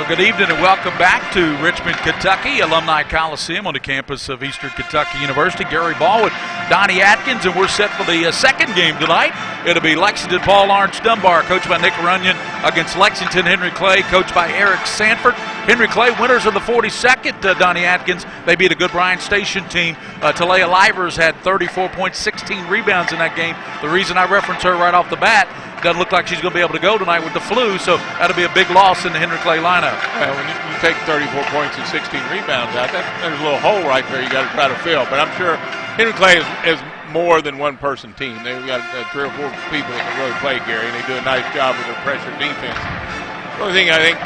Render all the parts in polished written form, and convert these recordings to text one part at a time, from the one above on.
Good evening and welcome back to Richmond, Kentucky, Alumni Coliseum on the campus of Eastern Kentucky University. Gary Ball with Donnie Atkins, and we're set for the second game tonight. It'll be Lexington Paul Lawrence Dunbar, coached by Nick Runyon, against Lexington Henry Clay, coached by Eric Sanford. Henry Clay, winners of the 42nd, Donnie Atkins. They beat a good Bryan Station team. Talia Livers had 34 points, 16 rebounds in that game. The reason I reference her right off the bat, doesn't look like she's going to be able to go tonight with the flu, so that'll be a big loss in the Henry Clay lineup. Well, when you take 34 points and 16 rebounds out, there's a little hole right there you got to try to fill. But I'm sure Henry Clay is more than one-person team. They've got 3 or 4 people that can really play, Gary, and they do a nice job with their pressure defense. The only thing I think,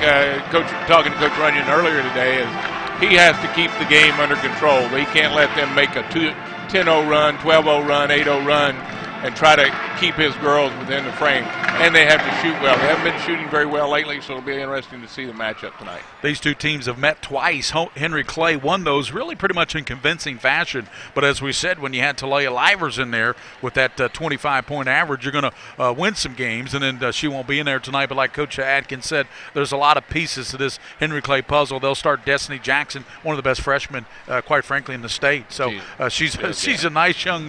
talking to Coach Runyon earlier today, is he has to keep the game under control. He can't let them make a 10-0 run, 12-0 run, 8-0 run, and try to keep his girls within the frame. And they have to shoot well. They haven't been shooting very well lately, so it'll be interesting to see the matchup tonight. These two teams have met twice. Henry Clay won those really pretty much in convincing fashion. But as we said, when you had Talia Livers in there with that 25-point average, you're going to win some games. And then she won't be in there tonight. But like Coach Atkins said, there's a lot of pieces to this Henry Clay puzzle. They'll start Destiny Jackson, one of the best freshmen, quite frankly, in the state. So she's a nice young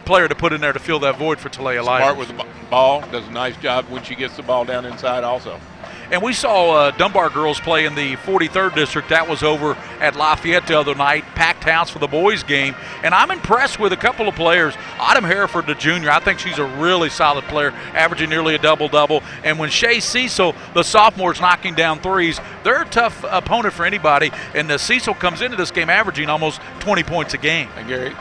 player to put in there to fill that void for Talia Livers. Smart with the ball, does a nice job when she gets the ball down inside also. And we saw Dunbar girls play in the 43rd district. That was over at Lafayette the other night. Packed house for the boys game. And I'm impressed with a couple of players. Autumn Hereford, the junior, I think she's a really solid player, averaging nearly a double-double. And when Shay Cecil, the sophomore, is knocking down threes, they're a tough opponent for anybody. And Cecil comes into this game averaging almost 20 points a game. And Gary,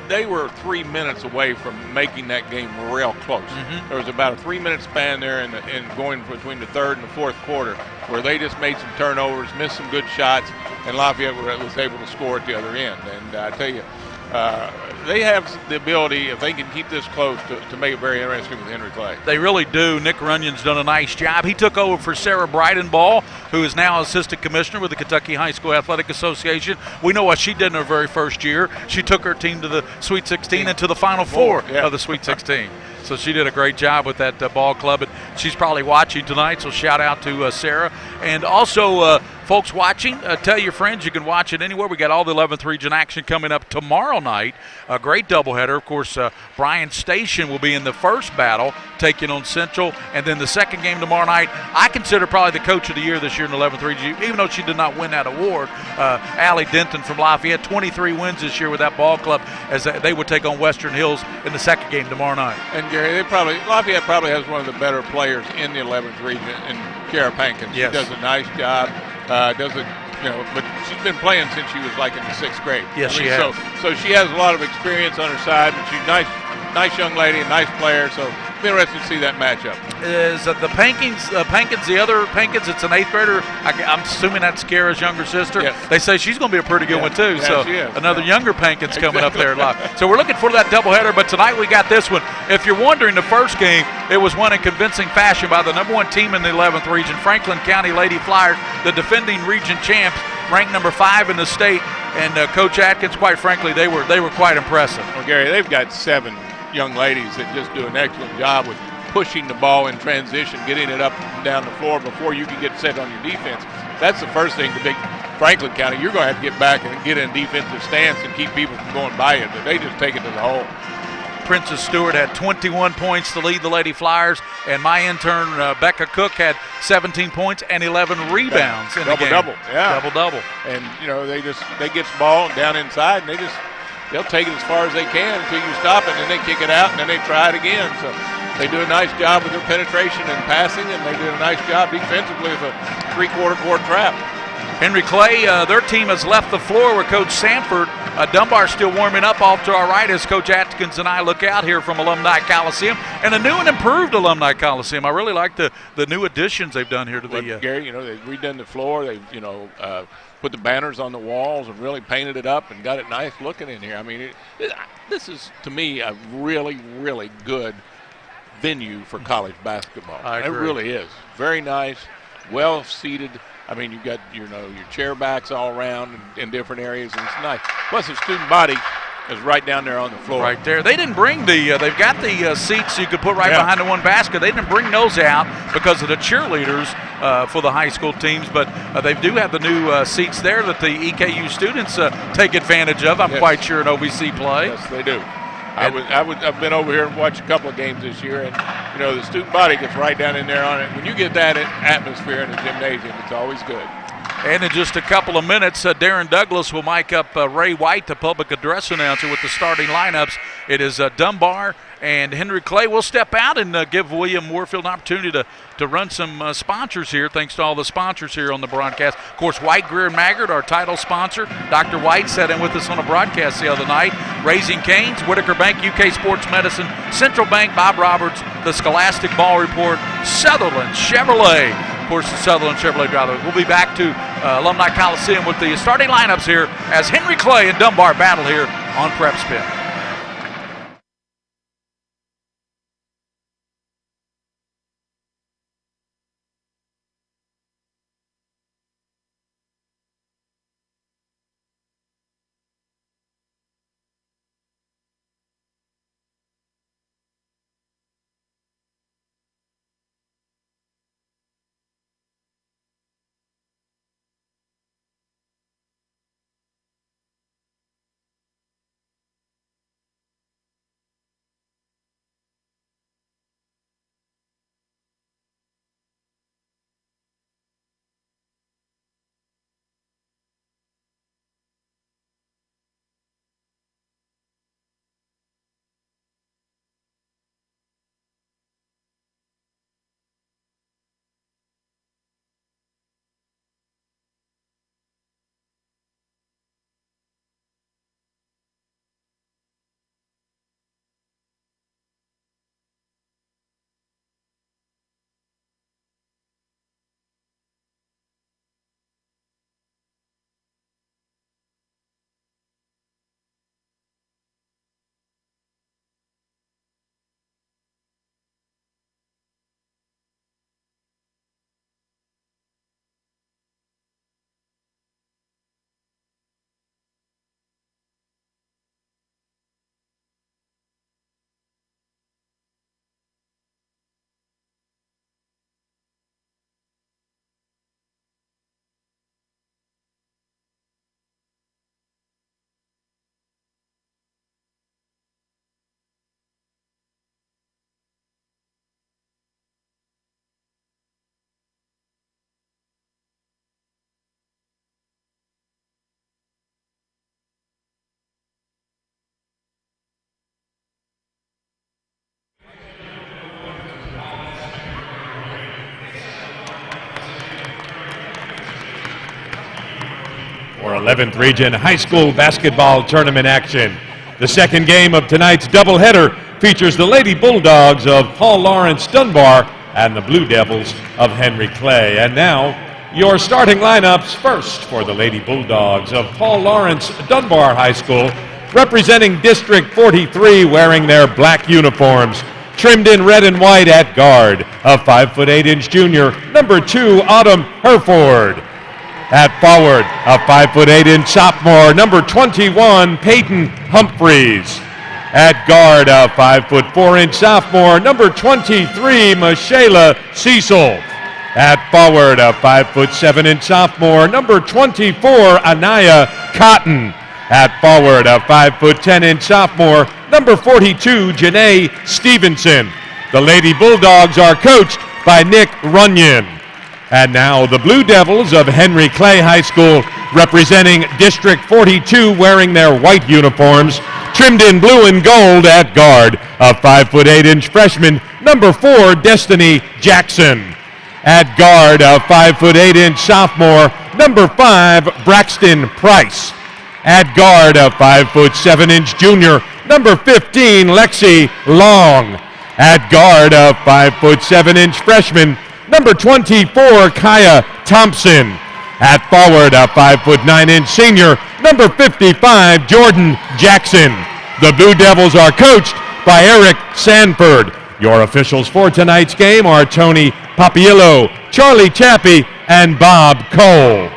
they were 3 minutes away from making that game real close. Mm-hmm. There was about a 3-minute span there in going between the third and the fourth quarter where they just made some turnovers, missed some good shots, and Lafayette was able to score at the other end. And I tell you, they have the ability, if they can keep this close, to make it very interesting with Henry Clay. They really do. Nick Runyon's done a nice job. He took over for Sarah Breidenball, who is now assistant commissioner with the Kentucky High School Athletic Association. We know what she did in her very first year. She took her team to the Sweet 16 and to the Final Four of the Sweet 16. So she did a great job with that ball club, and she's probably watching tonight, so shout out to Sarah. And also, folks watching, tell your friends you can watch it anywhere. We got all the 11th region action coming up tomorrow night. A great doubleheader. Of course, Bryan Station will be in the first battle, taking on Central, and then the second game tomorrow night. I consider probably the coach of the year this year in the 11th region, even though she did not win that award. Allie Denton from Lafayette, 23 wins this year with that ball club, as they would take on Western Hills in the second game tomorrow night. And Gary, Lafayette probably has one of the better players in the 11th region, in Kara Pankins. Yes. She does a nice job. But she's been playing since she was like in the 6th grade. Yes, she has. So she has a lot of experience on her side, but she's nice young lady, a nice player. So it'll be interesting to see that matchup. Is the Pankins, the other Pankins, it's an 8th grader. I'm assuming that's Kara's younger sister. Yes. They say she's going to be a pretty good one too. Yeah, so she is. another younger Pankins coming up there live. So we're looking for that doubleheader, but tonight we got this one. If you're wondering, the first game, it was won in convincing fashion by the #1 team in the 11th region, Franklin County Lady Flyers, the defending region champs, ranked number 5 in the state. And Coach Atkins, quite frankly, they were quite impressive. Well, Gary, they've got 7 young ladies that just do an excellent job with pushing the ball in transition, getting it up and down the floor before you can get set on your defense. That's the first thing to big Franklin County. You're going to have to get back and get in defensive stance and keep people from going by you. But they just take it to the hole. Princess Stewart had 21 points to lead the Lady Flyers, and my intern Becca Cook had 17 points and 11 rebounds in the game. Double-double, yeah. Double-double. And, they get the ball down inside, and they'll take it as far as they can until you stop it, and then they kick it out, and then they try it again. So they do a nice job with their penetration and passing, and they do a nice job defensively with a 3/4 court trap. Henry Clay, their team has left the floor with Coach Sanford. Dunbar still warming up off to our right as Coach Atkins and I look out here from Alumni Coliseum, and a new and improved Alumni Coliseum. I really like the new additions they've done here to the Gary, they've redone the floor. They've, put the banners on the walls and really painted it up and got it nice looking in here. I mean, this is, to me, a really, really good venue for college basketball. I agree. It really is. Very nice, well seated. I mean, you've got, your chair backs all around in different areas, and it's nice. Plus, the student body is right down there on the floor. Right there. They didn't bring they've got the seats you could put right behind the one basket. They didn't bring those out because of the cheerleaders for the high school teams, but they do have the new seats there that the EKU students take advantage of, I'm quite sure, in OVC play. Yes, they do. I've been over here and watched a couple of games this year, and, the student body gets right down in there on it. When you get that atmosphere in the gymnasium, it's always good. And in just a couple of minutes, Darren Douglas will mic up Ray White, the public address announcer, with the starting lineups. It is Dunbar and Henry Clay. We'll step out and give William Warfield an opportunity to run some sponsors here, thanks to all the sponsors here on the broadcast. Of course, White, Greer, and Maggard, our title sponsor. Dr. White sat in with us on a broadcast the other night. Raising Cane's, Whitaker Bank, UK Sports Medicine, Central Bank, Bob Roberts, the Scholastic Ball Report, Sutherland Chevrolet. Of course, the Sutherland Chevrolet driver. We'll be back to Alumni Coliseum with the starting lineups here as Henry Clay and Dunbar battle here on PrepSpin. For 11th Region High School Basketball Tournament action. The second game of tonight's doubleheader features the Lady Bulldogs of Paul Lawrence Dunbar and the Blue Devils of Henry Clay. And now, your starting lineups. First for the Lady Bulldogs of Paul Lawrence Dunbar High School, representing District 43, wearing their black uniforms, trimmed in red and white at guard, a 5'8" junior, number 2, Autumn Herford. At forward, a 5'8" sophomore, number 21, Peyton Humphreys. At guard, a 5'4" sophomore, number 23, Michaela Cecil. At forward, a 5'7" sophomore, number 24, Anaya Cotton. At forward, a 5'10" sophomore, number 42, Janae Stevenson. The Lady Bulldogs are coached by Nick Runyon. And now the Blue Devils of Henry Clay High School, representing District 42, wearing their white uniforms, trimmed in blue and gold. At guard, a 5'8" freshman, number 4, Destiny Jackson. At guard, a 5'8" sophomore, number 5, Braxton Price. At guard, a 5'7" junior, number 15, Lexi Long. At guard, a 5'7" freshman, number 24, Kaya Thompson. At forward, a 5'9" senior, number 55, Jordan Jackson. The Blue Devils are coached by Eric Sanford. Your officials for tonight's game are Tony Papiello, Charlie Chappie, and Bob Cole.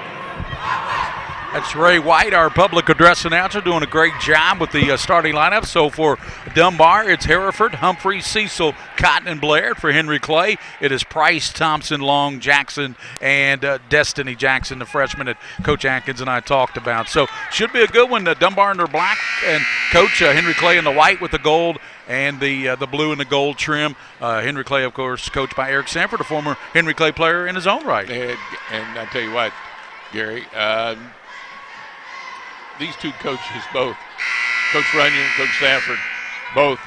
That's Ray White, our public address announcer, doing a great job with the starting lineup. So for Dunbar, it's Hereford, Humphrey, Cecil, Cotton, and Blair. For Henry Clay, it is Price, Thompson, Long, Jackson, and Destiny Jackson, the freshman that Coach Atkins and I talked about. So should be a good one. Dunbar in their black, and Coach Henry Clay in the white with the gold and the blue and the gold trim. Henry Clay, of course, coached by Eric Sanford, a former Henry Clay player in his own right. And I tell you what, Gary, these two coaches, both Coach Runyon, Coach Sanford, both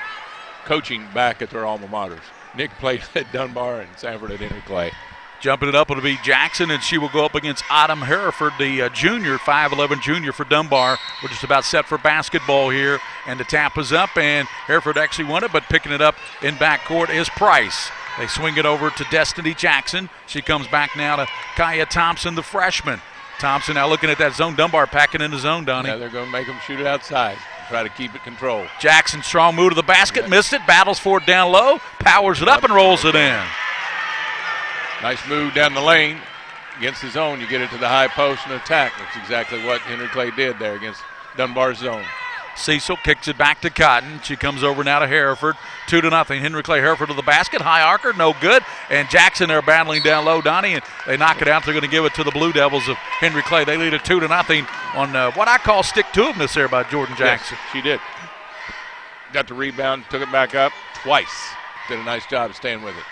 coaching back at their alma maters. Nick played at Dunbar and Sanford at Henry Clay. Jumping it up, it'll be Jackson, and she will go up against Autumn Hereford, the junior, 5'11 junior for Dunbar. We're just about set for basketball here, and the tap is up, and Hereford actually won it, but picking it up in backcourt is Price. They swing it over to Destiny Jackson. She comes back now to Kaya Thompson, the freshman. Thompson now looking at that zone. Dunbar packing in the zone, Donnie. Yeah, they're going to make them shoot it outside. Try to keep it controlled. Jackson, strong move to the basket, missed it, battles for it down low, powers it up and rolls it in. Nice move down the lane against the zone. You get it to the high post and attack. That's exactly what Henry Clay did there against Dunbar's zone. Cecil kicks it back to Cotton. She comes over now to Hereford. 2-0. Henry Clay, Hereford to the basket. High arcer, no good. And Jackson there battling down low, Donnie, and they knock it out. They're going to give it to the Blue Devils of Henry Clay. They lead it 2-0 on what I call stick-to-iveness there by Jordan Jackson. Yes, she did. Got the rebound, took it back up twice. Did a nice job of staying with it.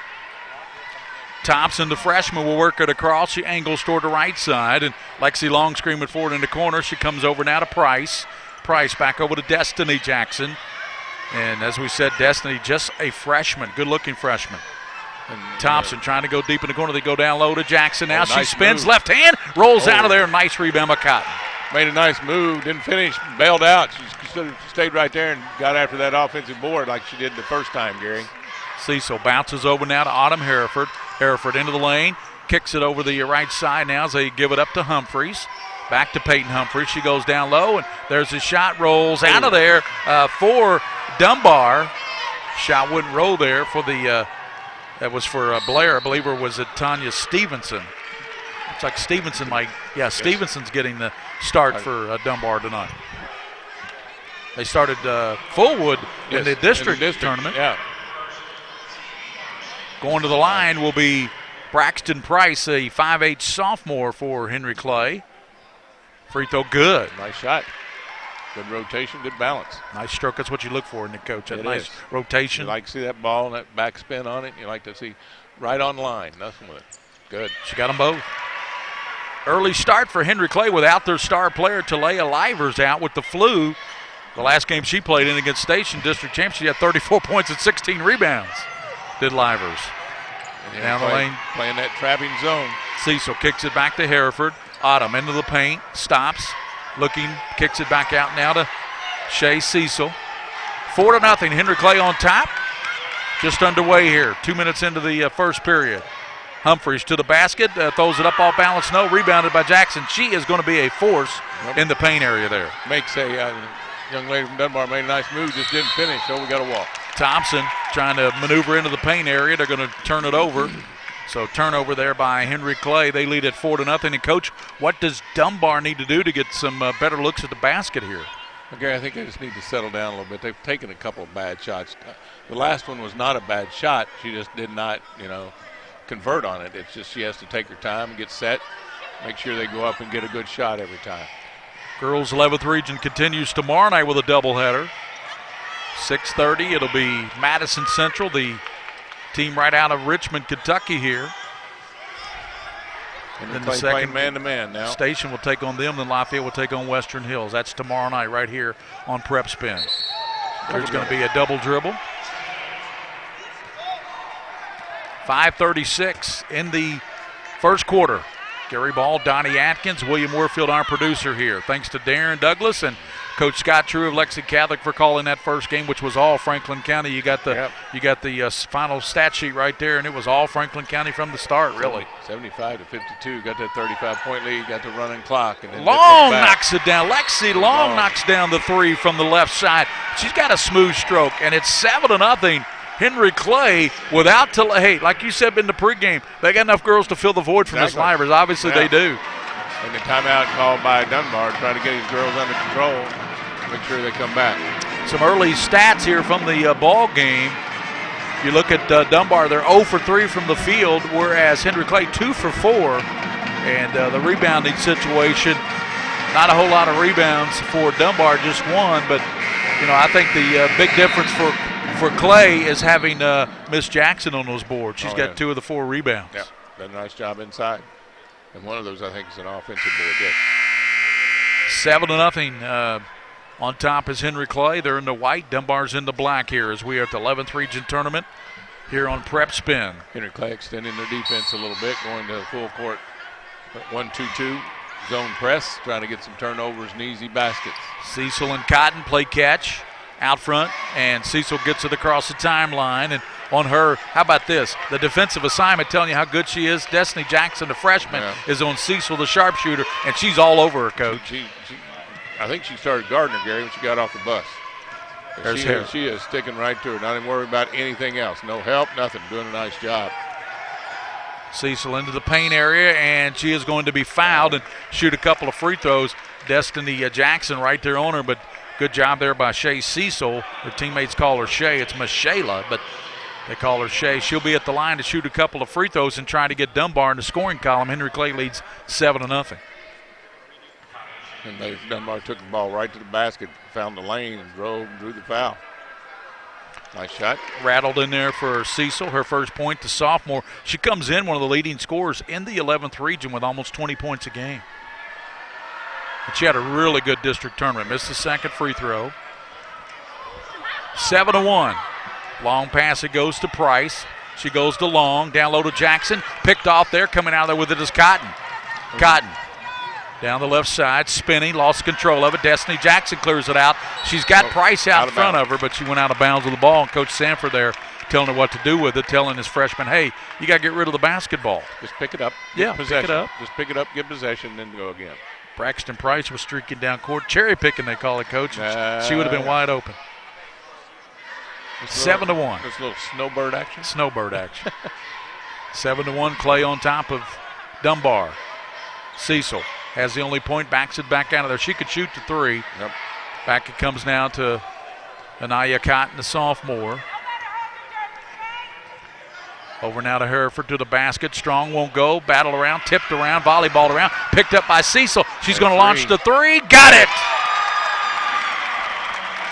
Thompson, the freshman, will work it across. She angles toward the right side, and Lexi Long screaming forward in the corner. She comes over now to Price. Price back over to Destiny Jackson. And as we said, Destiny just a freshman, good-looking freshman. And Thompson trying to go deep in the corner. They go down low to Jackson now. She spins left hand, rolls out of there. Nice rebound by Cotton. Made a nice move, didn't finish, bailed out. She should have stayed right there and got after that offensive board like she did the first time, Gary. Cecil bounces over now to Autumn Hereford. Hereford into the lane, kicks it over the right side now as they give it up to Humphreys. Back to Peyton Humphreys. She goes down low, and there's a shot, rolls out of there for Dunbar. Shot wouldn't roll there for the, that was for Blair. I believe it was Tanya Stevenson. Looks like Stevenson might, yes. Stevenson's getting the start for Dunbar tonight. They started Fullwood in the district tournament. Yeah. Going to the line will be Braxton Price, a 5'8 sophomore for Henry Clay. Free throw good. Nice shot. Good rotation, good balance. Nice stroke. That's what you look for in the coach. That It nice is. rotation. You like to see that ball and that backspin on it. You like to see right on line. Nothing with it. Good. She got them both. Early start for Henry Clay without their star player, Talia Livers, out with the flu. The last game she played in against Station District Champs, she had 34 points and 16 rebounds. Did Livers. And Down the lane. Playing that trapping zone. Cecil kicks it back to Hereford. Autumn into the paint, stops, looking, kicks it back out now to Shea Cecil. 4-0, Henry Clay on top. Just underway here, 2 minutes into the first period. Humphreys to the basket, throws it up off balance, no, rebounded by Jackson. She is going to be a force in the paint area there. Makes a young lady from Dunbar made a nice move, just didn't finish, so we got to walk. Thompson trying to maneuver into the paint area. They're going to turn it over. So turnover there by Henry Clay. They lead at 4-0. And Coach, what does Dunbar need to do to get some better looks at the basket here? Okay, I think they just need to settle down a little bit. They've taken a couple of bad shots. The last one was not a bad shot. She just did not, convert on it. It's just she has to take her time, get set, make sure they go up and get a good shot every time. Girls 11th Region continues tomorrow night with a doubleheader. 6:30, it'll be Madison Central, the team right out of Richmond, Kentucky here. And then the second man-to-man now. Station will take on them, then Lafayette will take on Western Hills. That's tomorrow night right here on PrepSpin. There's going to be a double dribble. 5:36 in the first quarter. Gary Ball, Donnie Atkins, William Warfield, our producer here. Thanks to Darren Douglas and Coach Scott True of Lexington Catholic for calling that first game, which was all Franklin County. You got the final stat sheet right there, and it was all Franklin County from the start, really. 75-52, got that 35-point lead, got the running clock. And then Long knocks it down. Lexi Long knocks down the three from the left side. She's got a smooth stroke, and it's 7-0. Henry Clay without hey, like you said in the pregame, they got enough girls to fill the void from Miss Livers. Obviously they do. And the timeout called by Dunbar to try to get his girls under control, make sure they come back. Some early stats here from the ball game. You look at Dunbar, they're 0 for 3 from the field, whereas Henry Clay 2 for 4. And the rebounding situation, not a whole lot of rebounds for Dunbar, just one. But, you know, I think the big difference for Clay is having Miss Jackson on those boards. She's got 2 of the 4 rebounds. Yeah, done a nice job inside. And one of those, I think, is an offensive board. Yes. 7-0. On top is Henry Clay. They're in the white. Dunbar's in the black here as we are at the 11th region tournament here on PrepSpin. Henry Clay extending their defense a little bit, going to full court 1-2-2 zone press, trying to get some turnovers and easy baskets. Cecil and Cotton play catch out front, and Cecil gets it across the timeline. And on her, how about this? The defensive assignment telling you how good she is. Destiny Jackson, the freshman, is on Cecil, the sharpshooter, and she's all over her, Coach. I think she started guarding her, Gary, when she got off the bus. She is sticking right to her, not even worried about anything else. No help, nothing. Doing a nice job. Cecil into the paint area, and she is going to be fouled and shoot a couple of free throws. Destiny Jackson right there on her, but good job there by Shay Cecil. Her teammates call her Shay. It's Miss Shayla, but they call her Shay. She'll be at the line to shoot a couple of free throws and try to get Dunbar in the scoring column. Henry Clay leads 7-0. And Dunbar took the ball right to the basket, found the lane, and drove and drew the foul. Nice shot. Rattled in there for Cecil, her first point, the sophomore. She comes in one of the leading scorers in the 11th region with almost 20 points a game. And she had a really good district tournament. Missed the second free throw. 7-1. Long pass, it goes to Price. She goes to Long, down low to Jackson. Picked off there, coming out of there with it is Cotton. Cotton. Down the left side, spinning, lost control of it. Destiny Jackson clears it out. She's got Price out in front of her, but she went out of bounds with the ball. And Coach Sanford there telling her what to do with it, telling his freshman, hey, you got to get rid of the basketball. Just pick it up. Yeah, pick it up. Just pick it up, get possession, then go again. Braxton Price was streaking down court. Cherry picking, they call it, Coach. She would have been wide open. 7-1. This little snowbird action? Snowbird action. 7-1, Clay on top of Dunbar. Cecil has the only point, backs it back out of there. She could shoot the 3. Yep. Back it comes now to Anaya Cotton, the sophomore. Over now to Hereford to the basket. Strong won't go. Battle around, tipped around, volleyball around. Picked up by Cecil. She's going to launch the 3. Got it!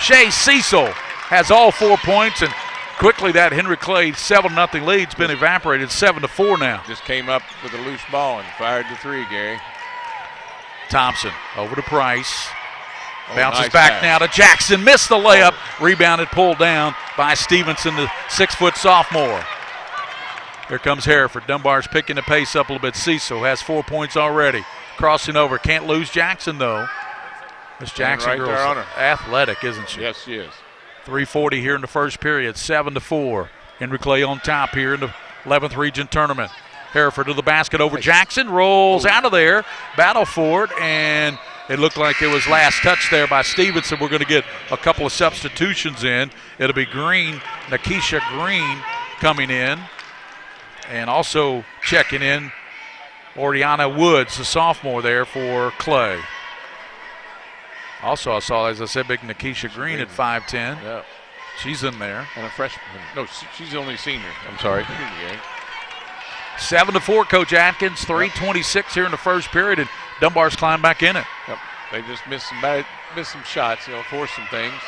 Shay Cecil has all 4 points, and quickly that Henry Clay 7-0 lead's been evaporated. 7-4 now. Just came up with a loose ball and fired the 3, Gary. Thompson over to Price. Bounces nice back pass. Now to Jackson. Missed the layup. Rebounded, pulled down by Stevenson, the 6-foot sophomore. Here comes Hereford. Dunbar's picking the pace up a little bit. Cecil has 4 points already. Crossing over. Can't lose Jackson, though. Miss Jackson right girl's athletic, isn't she? Yes, she is. 3:40 here in the first period. 7-4. Henry Clay on top here in the 11th region tournament. Hereford to the basket over Jackson. Rolls out of there. Battle for it, and it looked like it was last touch there by Stevenson. We're going to get a couple of substitutions in. It'll be Green, Nakisha Green coming in. And also checking in Oriana Woods, the sophomore there for Clay. Also, I saw, as I said, big Nakisha Green at 5'10". Yeah. She's in there. And a freshman. No, she's only a senior. I'm sorry. 7-4, Coach Atkins. 3:26 here in the first period, and Dunbar's climbed back in it. Yep. They just missed some shots, forced some things.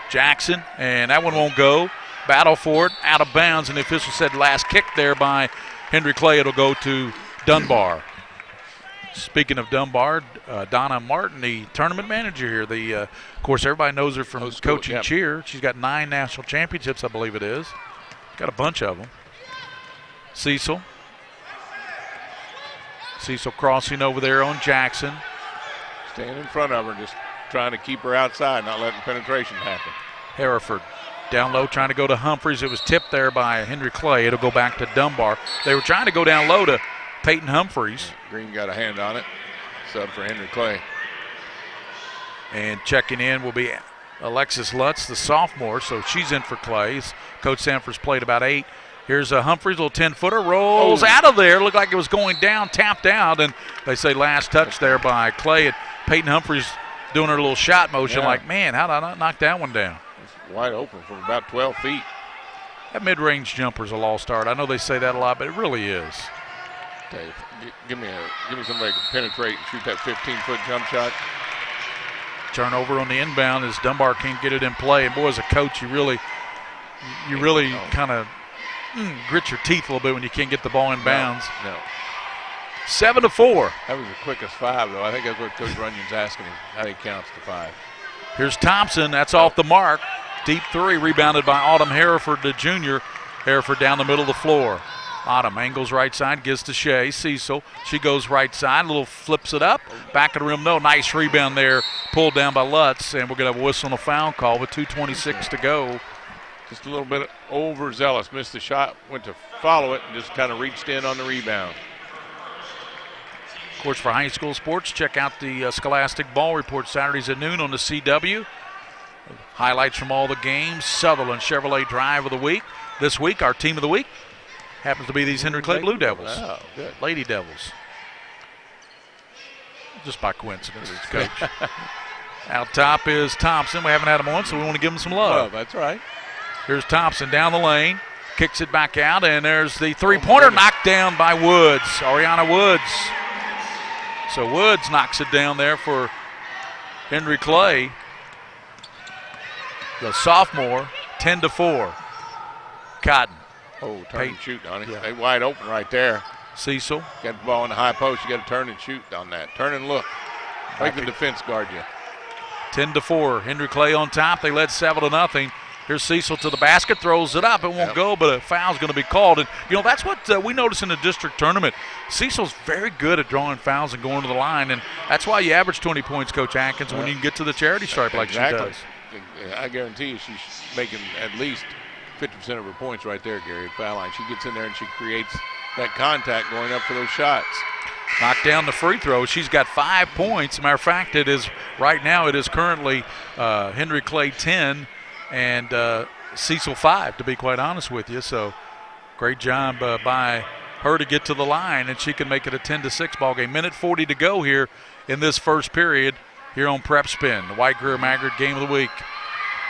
Jackson, and that one won't go. Battle for it, out of bounds, and the official said last kick there by Henry Clay. It'll go to Dunbar. Speaking of Dunbar, Donna Martin, the tournament manager here. Of course, everybody knows her from coaching cheer. She's got 9 national championships, I believe it is. Got a bunch of them. Cecil crossing over there on Jackson. Staying in front of her, just trying to keep her outside, not letting penetration happen. Hereford down low, trying to go to Humphreys. It was tipped there by Henry Clay. It'll go back to Dunbar. They were trying to go down low to Peyton Humphreys. Green got a hand on it. Sub for Henry Clay. And checking in will be Alexis Lutz, the sophomore, so she's in for Clay. Coach Sanford's played about 8 Here's a Humphreys, little 10-footer, rolls out of there. Looked like it was going down, tapped out, and they say last touch there by Clay. And Peyton Humphreys doing her little shot motion like, man, how did I not knock that one down? It's wide open from about 12 feet. That mid-range jumper's a lost art. I know they say that a lot, but it really is. Dave, give me somebody who can penetrate and shoot that 15-foot jump shot. Turnover on the inbound as Dunbar can't get it in play. And boy, as a coach, you really kind of grit your teeth a little bit when you can't get the ball in bounds. No. 7-4. That was the quickest 5, though. I think that's what Coach Runyon's asking him, how he counts to 5. Here's Thompson. That's off the mark. Deep 3, rebounded by Autumn Hereford, the junior. Hereford down the middle of the floor. Autumn angles right side, gives to Shea. Cecil, she goes right side, little flips it up. Back of the rim, no. Nice rebound there, pulled down by Lutz, and we're going to have a whistle and a foul call with 2:26 to go. Just a little bit overzealous. Missed the shot, went to follow it, and just kind of reached in on the rebound. Of course, for high school sports, check out the Scholastic Ball Report Saturdays at noon on the CW. Highlights from all the games. Sutherland Chevrolet Drive of the Week. This week, our team of the week happens to be these Henry Clay Blue Devils. Oh, good. Lady Devils. Just by coincidence, Coach. Out top is Thompson. We haven't had him on, so we want to give him some love. Oh, that's right. Here's Thompson down the lane. Kicks it back out, and there's the three-pointer knocked down by Woods. Ariana Woods. So Woods knocks it down there for Henry Clay. The sophomore, 10-4. Cotton. Oh, turn and shoot on it. Yeah. They wide open right there. Cecil. Got the ball in the high post. You got to turn and shoot on that. Turn and look. Make the defense guard you. 10-4. Henry Clay on top. They led 7-0. Here's Cecil to the basket, throws it up. It won't go, but a foul's going to be called. And, that's what we noticed in the district tournament. Cecil's very good at drawing fouls and going to the line, and that's why you average 20 points, Coach Atkins, when you can get to the charity stripe like she does. I guarantee you she's making at least 50% of her points right there, Gary, at foul line. She gets in there and she creates that contact going up for those shots. Knocked down the free throw. She's got 5 points. As a matter of fact, it is currently Henry Clay 10 and Cecil 5, to be quite honest with you. So great job by her to get to the line, and she can make it a 10-6 ball game. Minute 40 to go here in this first period here on PrepSpin, the White Greer Maggard game of the week.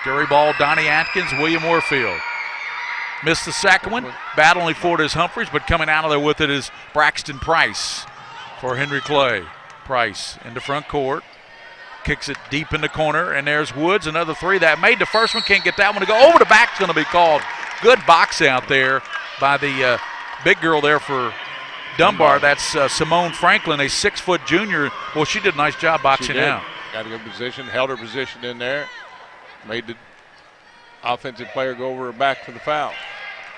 Gary Ball, Donnie Atkins, William Warfield. Missed the second one. Battling for it is Humphreys, but coming out of there with it is Braxton Price for Henry Clay. Price into front court. Kicks it deep in the corner, and there's Woods, another 3. That made the first one, can't get that one to go. Over the back's going to be called. Good box out there by the big girl there for Dunbar. That's Simone Franklin, a 6-foot junior. Well, she did a nice job boxing out. Got a good position, held her position in there. Made the offensive player go over her back for the foul.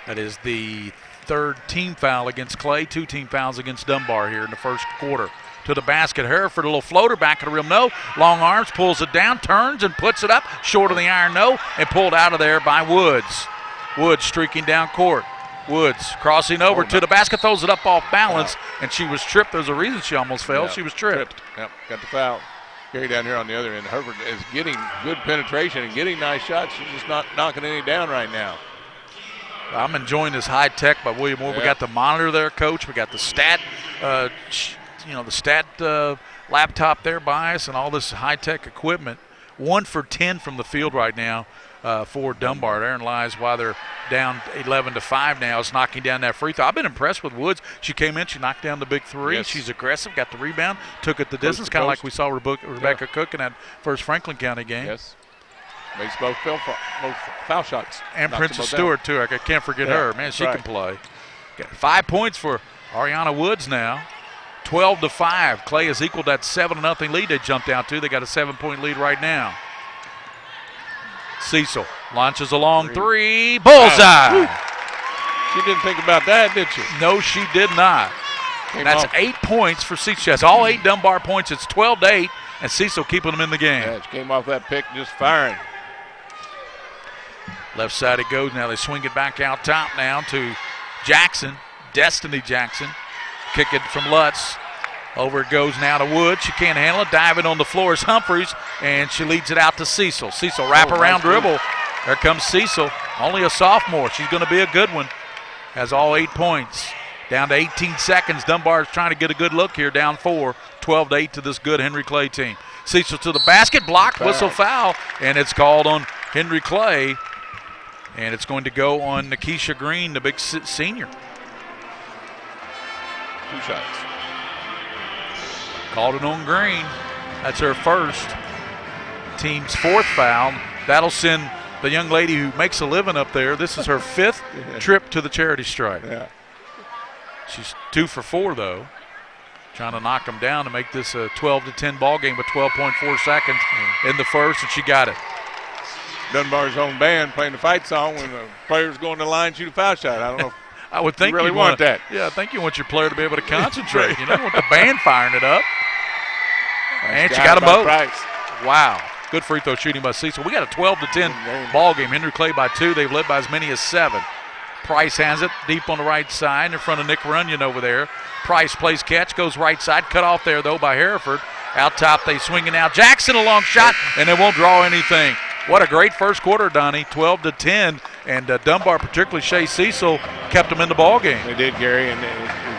That is the 3rd team foul against Clay, 2 team fouls against Dunbar here in the first quarter. To the basket, Hereford, a little floater, back of the rim, no. Long arms, pulls it down, turns and puts it up. Short of the iron, no. And pulled out of there by Woods. Woods streaking down court. Woods crossing over to the basket, throws it up off balance, and she was tripped. There's a reason she almost fell. She was tripped. Yep, got the foul. Gary down here on the other end. Hereford is getting good penetration and getting nice shots. She's just not knocking any down right now. I'm enjoying this high tech by William Moore. We got the monitor there, Coach. We got the stat, laptop there by us, and all this high tech equipment. 1 for 10 from the field right now for Dunbar. Therein lies why they're down 11-5 now. Is knocking down that free throw. I've been impressed with Woods. She came in, she knocked down the big 3. Yes. She's aggressive, got the rebound, took it the distance, kind of like we saw Rebecca Cook in that first Franklin County game. Yes. Makes both foul shots. And Knocks Princess them Stewart, too. I can't forget her. Man, she can play. Got 5 points for Ariana Woods now. 12-5. Clay has equaled that 7-0 lead they jumped out to. They got a 7-point lead right now. Cecil launches a long 3. Bullseye. She didn't think about that, did she? No, she did not. That's 8 points for Cecil. She has all 8 Dunbar points. It's 12-8, and Cecil keeping them in the game. Yeah, she came off that pick just firing. Left side it goes. Now they swing it back out top now to Jackson, Destiny Jackson. Kick it from Lutz. Over it goes now to Wood. She can't handle it. Diving on the floor is Humphreys, and she leads it out to Cecil. Cecil wrap around dribble. There comes Cecil. Only a sophomore. She's going to be a good one. has all 8 points. Down to 18 seconds. Dunbar is trying to get a good look here, down 4, 12-8 to this good Henry Clay team. Cecil to the basket, block, whistle, foul, and it's called on Henry Clay. And it's going to go on Nikisha Green, the big senior. 2 shots. Called it on Green. That's her first. Team's 4th foul. That'll send the young lady who makes a living up there. This is her 5th trip to the charity stripe. Yeah. She's 2 for 4, though. Trying to knock them down to make this a 12-10 ball game with 12.4 seconds in the first, and she got it. Dunbar's own band playing the fight song when the players go on the line and shoot a foul shot. I don't know if I would think you really you'd want that. Yeah, I think you want your player to be able to concentrate. You don't want the band firing it up. And she got them both. Wow. Good free throw shooting by Cecil. We got a 12-10 ball game. Henry Clay by 2. They've led by as many as 7. Price has it deep on the right side in front of Nick Runyon over there. Price plays catch, goes right side. Cut off there, though, by Hereford. Out top, they swing it now. Jackson a long shot, and they won't draw anything. What a great first quarter, Donnie. 12-10, and Dunbar, particularly Shea Cecil, kept them in the ball game. They did, Gary, and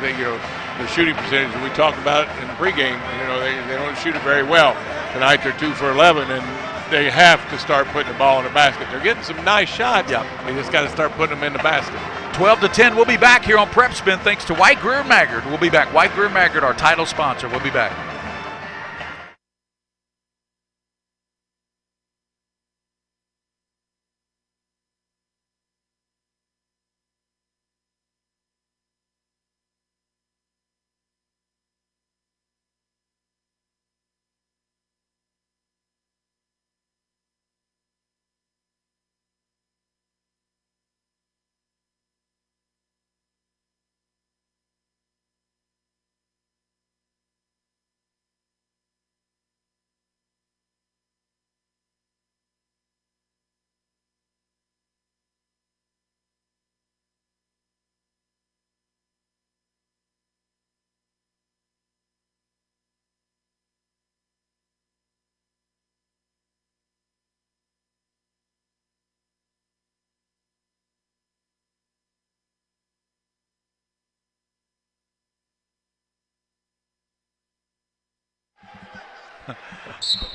they, the shooting percentage that we talked about in the pregame, they don't shoot it very well. Tonight they're 2 for 11, and they have to start putting the ball in the basket. They're getting some nice shots. Yeah. They just got to start putting them in the basket. 12-10. We'll be back here on PrepSpin thanks to White Greer Maggard. We'll be back. White Greer Maggard, our title sponsor. We'll be back.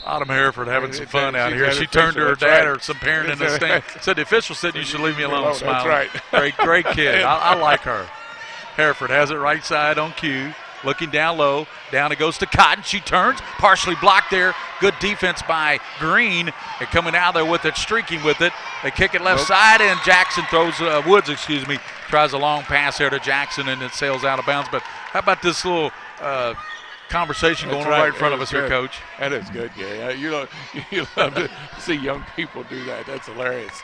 Autumn Hereford having some fun out here. She turned to her dad or some parent in the stand. Said the official said you should leave me alone. Smiling. That's right. Great kid. I like her. Hereford has it right side on cue. Looking down low. Down it goes to Cotton. She turns. Partially blocked there. Good defense by Green. And coming out there with it, streaking with it. They kick it left side, and Jackson throws, Woods, tries a long pass there to Jackson, and it sails out of bounds. But how about this little conversation going on right in front of us here, Coach? That is good, yeah. You love to see young people do that. That's hilarious.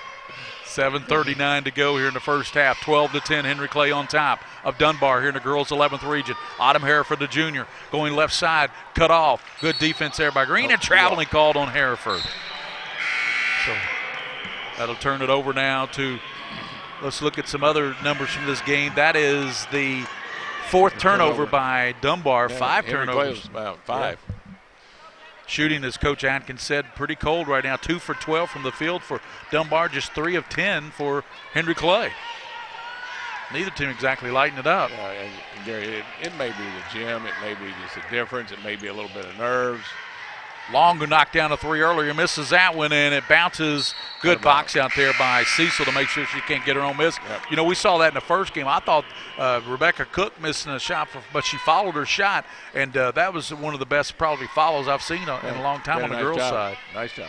7:39 to go here in the first half. 12-10, Henry Clay on top of Dunbar here in the girls' 11th region. Autumn Hereford, the junior, going left side, cut off. Good defense there by Green, and traveling called on Hereford. So that'll turn it over now to, let's look at some other numbers from this game. That is the 4th turnover by Dunbar. 5 turnovers. About 5. Yeah. Shooting, as Coach Atkins said, pretty cold right now. 2 for 12 from the field for Dunbar, just 3 of 10 for Henry Clay. Neither team exactly lighting it up. Gary, it may be the gym. It may be just a difference. It may be a little bit of nerves. Long, who knocked down a 3 earlier, misses that one, and it bounces. Good box out there by Cecil to make sure she can't get her own miss. Yep. We saw that in the first game. I thought Rebecca Cook missing a shot, but she followed her shot, and that was one of the best probably follows I've seen in a long time on the girls' side. Nice job.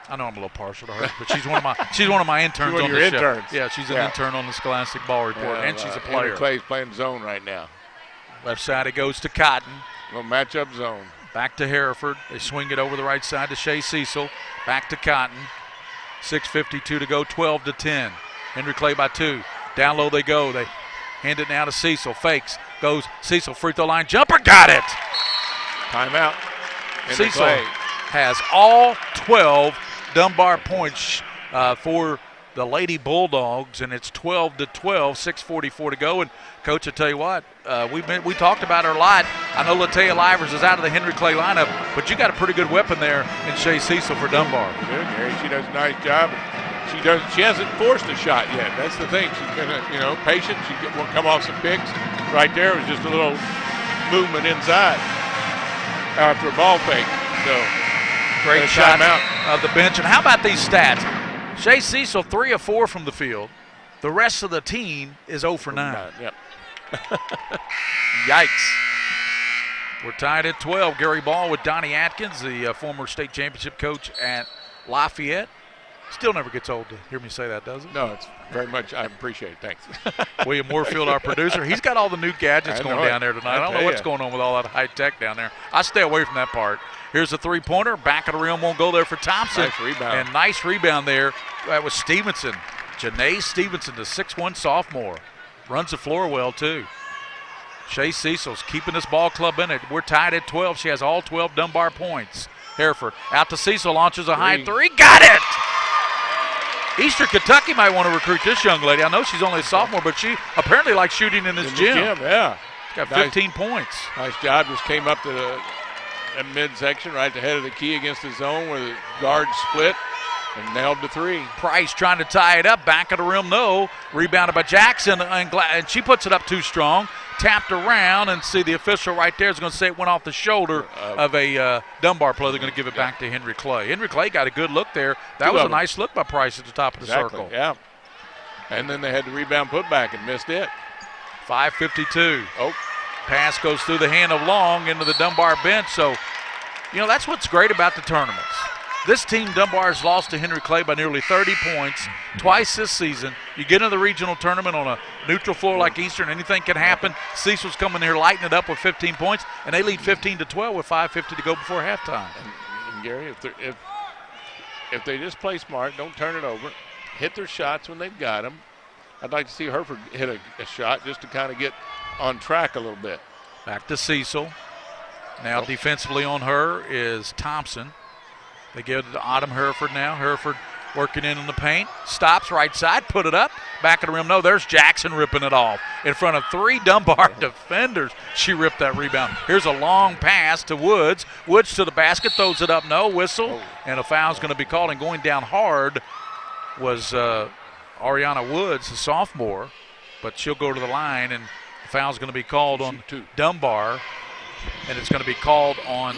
I know I'm a little partial to her, but she's one of my interns on the show. Yeah, she's an intern on the Scholastic Ball Report, and she's a player. Henry Clay's playing zone right now. Left side it goes to Cotton. Little matchup zone. Back to Hereford. They swing it over the right side to Shea Cecil. Back to Cotton. 6:52 to go, 12-10. Henry Clay by 2. Down low they go. They hand it now to Cecil. Fakes. Goes Cecil, free throw line. Jumper, got it. Timeout. Henry Cecil Clay has all 12 Dunbar points for the Lady Bulldogs, and it's 12-12, 6:44 to go. And Coach, I tell you what, we talked about her a lot. I know Latea Livers is out of the Henry Clay lineup, but you got a pretty good weapon there in Shea Cecil for Dunbar. Good, Gary. She does a nice job. She hasn't forced a shot yet. That's the thing. She's been, patient. She will come off some picks. Right there was just a little movement inside after a ball fake. So great shot of the bench. And how about these stats? Shea Cecil 3 of 4 from the field. The rest of the team is 0 for 9. Yep. Yikes. We're tied at 12. Gary Ball with Donnie Atkins, the former state championship coach at Lafayette. Still never gets old to hear me say that, does it? No, it's very much. I appreciate it. Thanks. William Moorfield, our producer, he's got all the new gadgets going down there tonight. I don't know what's going on with all that high tech down there. I stay away from that part. Here's a three-pointer. Back of the rim won't go there for Thompson. Nice rebound. And nice rebound there. That was Stevenson. Janae Stevenson, the 6'1 sophomore. Runs the floor well, too. Shea Cecil's keeping this ball club in it. We're tied at 12. She has all 12 Dunbar points. Hereford out to Cecil, launches a high three. Got it! Eastern Kentucky might want to recruit this young lady. I know she's only a sophomore, but she apparently likes shooting in this gym. Yeah. She's got 15 points. Nice job. Just came up to the midsection, right at the head of the key against the zone where the guard split and nailed the three. Price trying to tie it up. Back of the rim, no. Rebounded by Jackson, and she puts it up too strong. Tapped around, and see the official right there is going to say it went off the shoulder of a Dunbar player. They're going to give it back to Henry Clay. Henry Clay got a good look there. That was a nice look by Price at the top of the circle. Yeah. And then they had the rebound put back and missed it. 5:52. Oh. Pass goes through the hand of Long into the Dunbar bench. So, that's what's great about the tournaments. This team, Dunbar, has lost to Henry Clay by nearly 30 points twice this season. You get into the regional tournament on a neutral floor like Eastern, anything can happen. Cecil's coming here lighting it up with 15 points, and they lead 15-12 with 5:50 to go before halftime. And Gary, if they just play smart, don't turn it over, hit their shots when they've got them. I'd like to see Hereford hit a shot just to kind of get on track a little bit. Back to Cecil. Now defensively on her is Thompson. They give it to Autumn Hereford now. Hereford working in the paint. Stops right side, put it up. Back of the rim, no, there's Jackson ripping it off. In front of 3 Dunbar defenders, she ripped that rebound. Here's a long pass to Woods. Woods to the basket, throws it up, no, whistle. And a foul's going to be called, and going down hard was Ariana Woods, the sophomore. But she'll go to the line, and the foul's going to be called on Dunbar, and it's going to be called on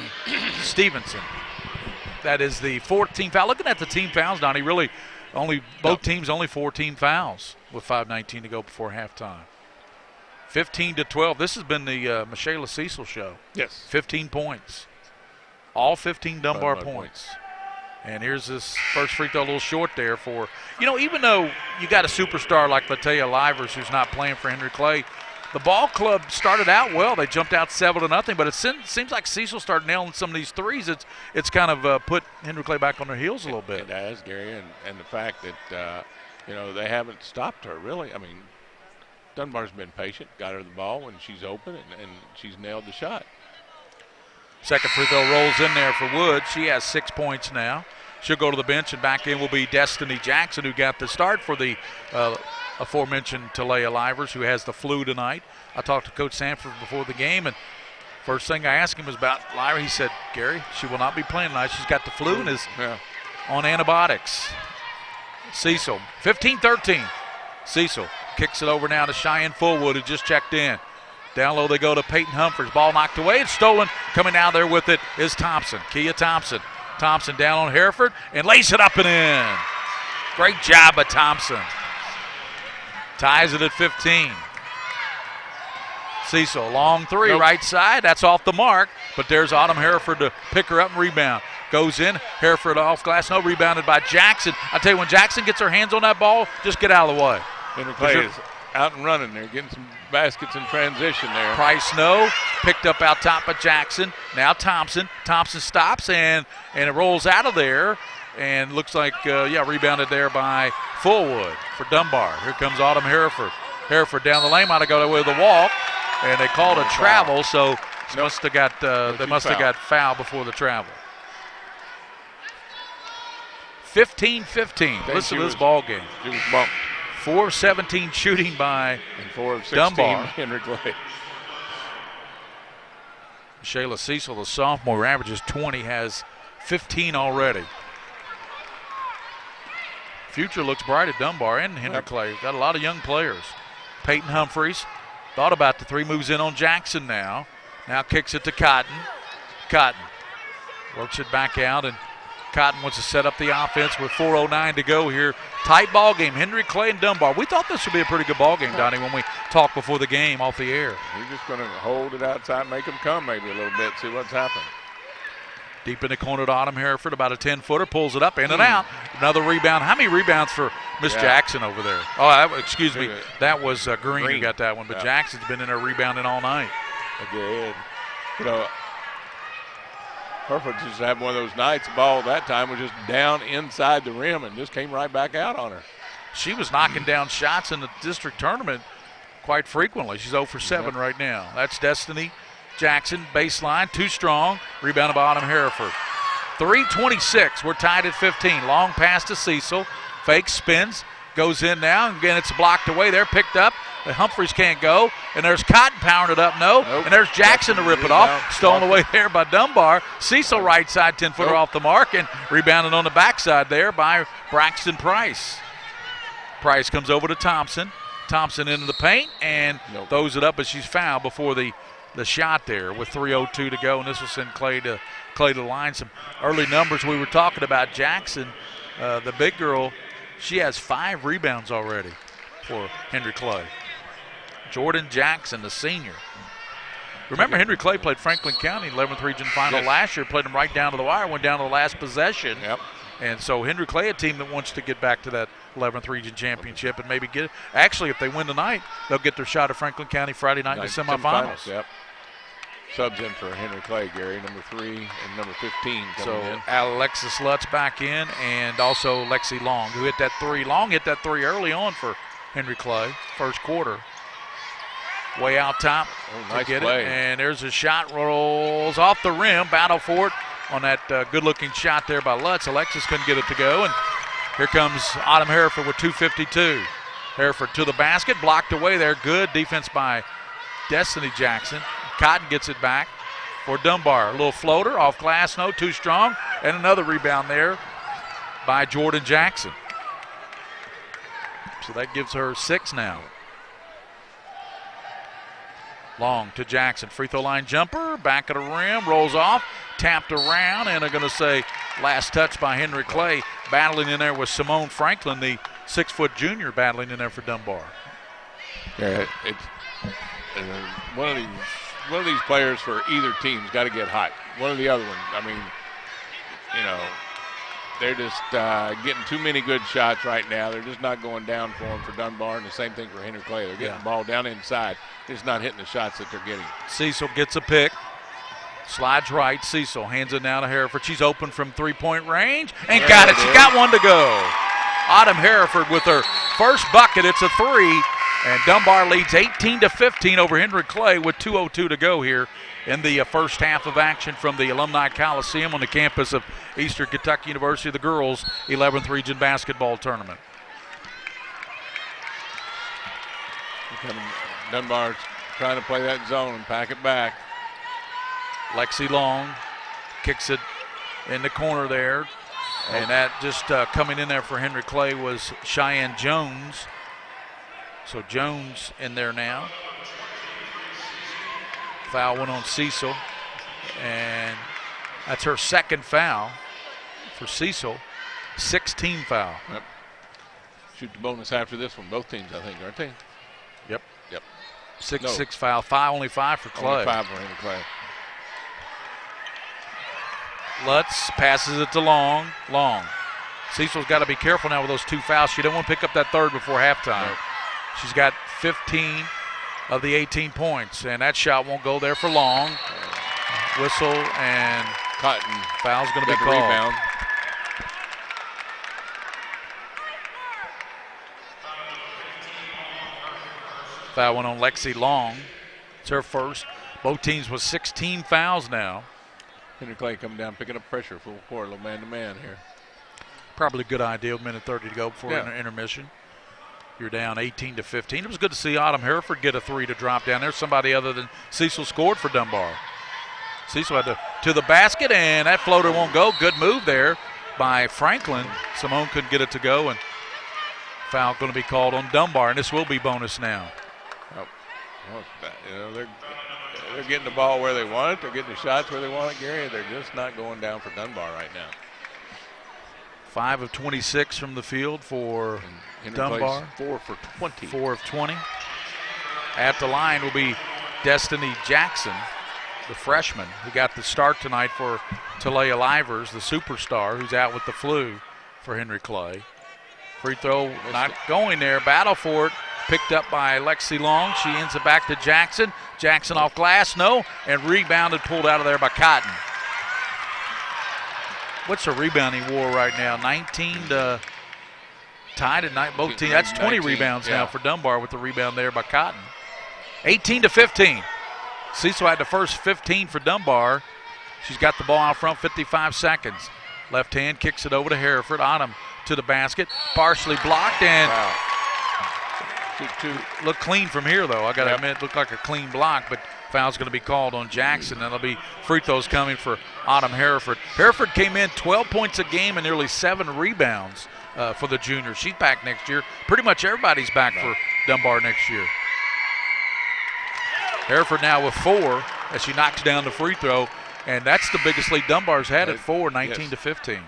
Stevenson. That is the 14th foul. Looking at the team fouls, Donnie, really both teams only 14 fouls with 5:19 to go before halftime. 15-12. This has been the Michaela Cecil show. Yes. 15 points. All 15 Dunbar points. And here's this first free throw a little short there for, even though you got a superstar like Latea Livers who's not playing for Henry Clay, the ball club started out well. They jumped out 7-0, but it seems like Cecil started nailing some of these threes. It's kind of put Henry Clay back on their heels a little bit. It has, Gary, and the fact that they haven't stopped her really. I mean, Dunbar's been patient, got her the ball when she's open, and she's nailed the shot. Second free throw rolls in there for Woods. She has 6 points now. She'll go to the bench, and back in will be Destiny Jackson, who got the start for the aforementioned Talia Livers, who has the flu tonight. I talked to Coach Sanford before the game, and first thing I asked him was about Lyra. He said, Gary, she will not be playing tonight. She's got the flu and is on antibiotics. Cecil, 15-13. Cecil kicks it over now to Cheyenne Fullwood, who just checked in. Down low they go to Peyton Humphreys. Ball knocked away and stolen. Coming out there with it is Thompson, Kia Thompson. Thompson down on Hereford and lays it up and in. Great job by Thompson. Ties it at 15. Cecil, long three, right side. That's off the mark, but there's Autumn Hereford to pick her up and rebound. Goes in, Hereford off glass, no, rebounded by Jackson. I tell you, when Jackson gets her hands on that ball, just get out of the way. Henry Clay is out and running there, getting some baskets in transition there. Price, no, picked up out top by Jackson. Now Thompson. Thompson stops, and it rolls out of there. And looks like, rebounded there by Fullwood for Dunbar. Here comes Autumn Hereford. Hereford down the lane, might have got away with a walk, and they called a travel, so they must have got foul before the travel. 15-15. Listen to this ball game. She was bumped. 4 of 17 shooting by and 4 of 16 Dunbar. Henry Clay. Shayla Cecil, the sophomore, averages 20, has 15 already. Future looks bright at Dunbar and Henry Clay. Got a lot of young players. Peyton Humphreys thought about the three, moves in on Jackson now. Now kicks it to Cotton. Cotton works it back out, and Cotton wants to set up the offense with 4:09 to go here. Tight ball game, Henry Clay and Dunbar. We thought this would be a pretty good ball game, Donnie, when we talked before the game off the air. He's just going to hold it outside, make them come maybe a little bit, see what's happening. Deep in the corner to Autumn Hereford, about a 10-footer, pulls it up, in and out. Another rebound. How many rebounds for Miss Jackson over there? Oh, excuse me. That was Green who got that one, but Jackson's been in there rebounding all night. Again, you know, Hereford just had one of those nights. The ball that time was just down inside the rim and just came right back out on her. She was knocking down shots in the district tournament quite frequently. She's 0 for 7 right now. That's Destiny Jackson, baseline, too strong. Rebounded by Autumn Hereford. 3:26. We're tied at 15. Long pass to Cecil. Fake spins. Goes in now. Again, it's blocked away there. Picked up. Humphreys can't go. And there's Cotton powering it up. No. Nope. And there's Jackson to rip it off. Stolen away there by Dunbar. Cecil right side 10-footer off the mark. And rebounded on the backside there by Braxton Price. Price comes over to Thompson. Thompson into the paint and throws it up, but she's fouled before the shot there with 3:02 to go, and this will send Clay to the line. Some early numbers we were talking about. Jackson, the big girl, she has 5 rebounds already for Henry Clay. Jordan Jackson, the senior. Remember, Henry Clay played Franklin County 11th Region Final last year, played them right down to the wire, went down to the last possession. Yep. And so Henry Clay, a team that wants to get back to that 11th Region Championship and maybe get it. Actually, if they win tonight, they'll get their shot at Franklin County Friday night in the semifinals. Yep. Subs in for Henry Clay, Gary, number 3 and number 15 coming in. Alexis Lutz back in, and also Lexi Long, who hit that 3. Long hit that 3 early on for Henry Clay, first quarter. Way out top nice to get play. it, and there's a shot, rolls off the rim, battle for it on that good-looking shot there by Lutz. Alexis couldn't get it to go, and here comes Autumn Hereford with 2:52. Hereford to the basket, blocked away there. Good defense by Destiny Jackson. Cotton gets it back for Dunbar. A little floater off glass, no, too strong. And another rebound there by Jordan Jackson. So that gives her 6 now. Long to Jackson. Free throw line jumper, back of the rim, rolls off, tapped around, and they're going to say last touch by Henry Clay. Battling in there with Simone Franklin, the 6-foot junior, battling in there for Dunbar. Yeah, it's one of these players for either team's got to get hot. One of the other ones. I mean, you know, they're just getting too many good shots right now. They're just not going down for them for Dunbar, and the same thing for Henry Clay. They're getting the ball down inside. They're just not hitting the shots that they're getting. Cecil gets a pick. Slides right. Cecil hands it down to Hereford. She's open from 3-point range and got it. She got one to go. Autumn Hereford with her first bucket. It's a 3. And Dunbar leads 18-15 over Henry Clay with 2:02 to go here in the first half of action from the Alumni Coliseum on the campus of Eastern Kentucky University, the girls' 11th Region Basketball Tournament. Dunbar's trying to play that zone and pack it back. Lexi Long kicks it in the corner there. And that just coming in there for Henry Clay was Cheyenne Jones. So Jones in there now. Foul went on Cecil. And that's her second foul for Cecil. 16 foul. Yep. Shoot the bonus after this one. Both teams, I think, aren't they? Yep. Yep. 6 foul. Only 5 for Clay. Only 5 for Henry Clay. Lutz passes it to Long. Long. Cecil's got to be careful now with those 2 fouls. She don't want to pick up that third before halftime. Nope. She's got 15 of the 18 points, and that shot won't go there for Long. Whistle and Cotton. Foul's going to be called. Rebound. Foul went on Lexi Long. It's her first. Both teams with 16 fouls now. Henry Clay coming down, picking up pressure, full court, a little man-to-man here. Probably a good idea, 1:30 to go before intermission. You're down 18-15. It was good to see Autumn Hereford get a 3 to drop down there. Somebody other than Cecil scored for Dunbar. Cecil had to the basket, and that floater won't go. Good move there by Franklin. Simone couldn't get it to go, and Foul going to be called on Dunbar, and this will be bonus now. They're getting the ball where they want it. They're getting the shots where they want it, Gary. They're just not going down for Dunbar right now. 5 of 26 from the field for Dunbar. 4 for 20. 4 of 20. At the line will be Destiny Jackson, the freshman, who got the start tonight for Talia Livers, the superstar, who's out with the flu for Henry Clay. Free throw not going there. Battle for it. Picked up by Lexi Long. She ends it back to Jackson. Jackson off glass, no, and rebounded, pulled out of there by Cotton. What's the rebounding war right now? 19 to tied at both teams. That's 20 rebounds now for Dunbar with the rebound there by Cotton. 18 to 15. Cecil had the first 15 for Dunbar. She's got the ball out front, 55 seconds. Left hand kicks it over to Hereford. Autumn to the basket, partially blocked, and look clean from here, though. I got to admit, it looked like a clean block, but foul's going to be called on Jackson, and there'll be free throws coming for Autumn Hereford. Hereford came in 12 points a game and nearly 7 rebounds for the juniors. She's back next year. Pretty much everybody's back for Dunbar next year. Hereford now with 4 as she knocks down the free throw, and that's the biggest lead Dunbar's had at 4, 19 to 15.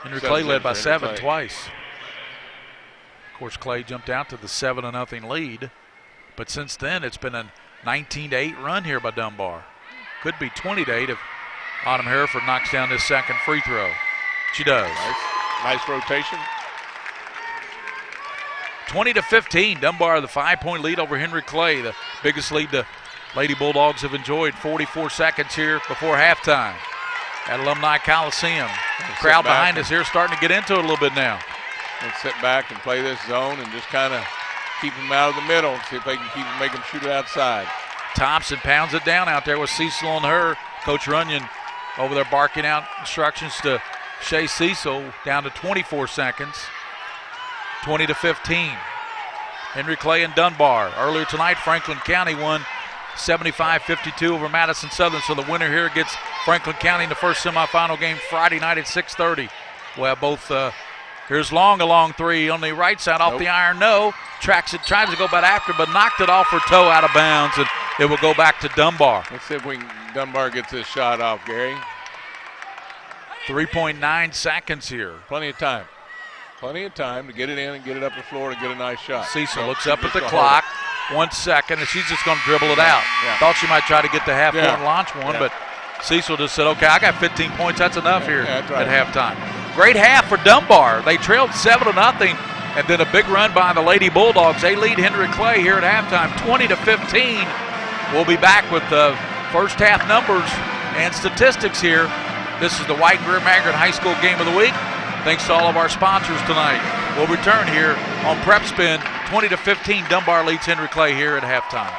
Henry Clay led by 7 twice. Of course, Clay jumped out to the 7-0 lead, but since then it's been a 19-8 run here by Dunbar. Could be 20-8 if Autumn Hereford knocks down this second free throw. She does. Nice rotation. 20 to 15. Dunbar the 5-point lead over Henry Clay, the biggest lead the Lady Bulldogs have enjoyed. 44 seconds here before halftime at Alumni Coliseum. The crowd behind us here starting to get into it a little bit now. And sit back and play this zone and just kind of keep them out of the middle and see if they can make them shoot it outside. Thompson pounds it down out there with Cecil on her. Coach Runyon over there barking out instructions to Shea Cecil, down to 24 seconds. 20 to 15. Henry Clay and Dunbar. Earlier tonight, Franklin County won 75-52 over Madison Southern. So the winner here gets Franklin County in the first semifinal game Friday night at 6:30. Well, both here's Long, a long three on the right side off the iron. No. Tracks it, tries to go back after, but knocked it off her toe out of bounds, and it will go back to Dunbar. Let's see if Dunbar gets this shot off, Gary. 3.9 seconds here. Plenty of time. Plenty of time to get it in and get it up the floor and get a nice shot. Cecil looks up at the clock. 1 second, and she's just going to dribble it out. Thought she might try to get the half-court and launch one, but Cecil just said, okay, I got 15 points. That's enough here at halftime. Great half for Dunbar. They trailed 7-0, and then a big run by the Lady Bulldogs. They lead Henry Clay here at halftime, 20 to 15. We'll be back with the first half numbers and statistics here. This is the White Greer Maggard High School Game of the Week. Thanks to all of our sponsors tonight. We'll return here on PrepSpin. 20 to 15, Dunbar leads Henry Clay here at halftime.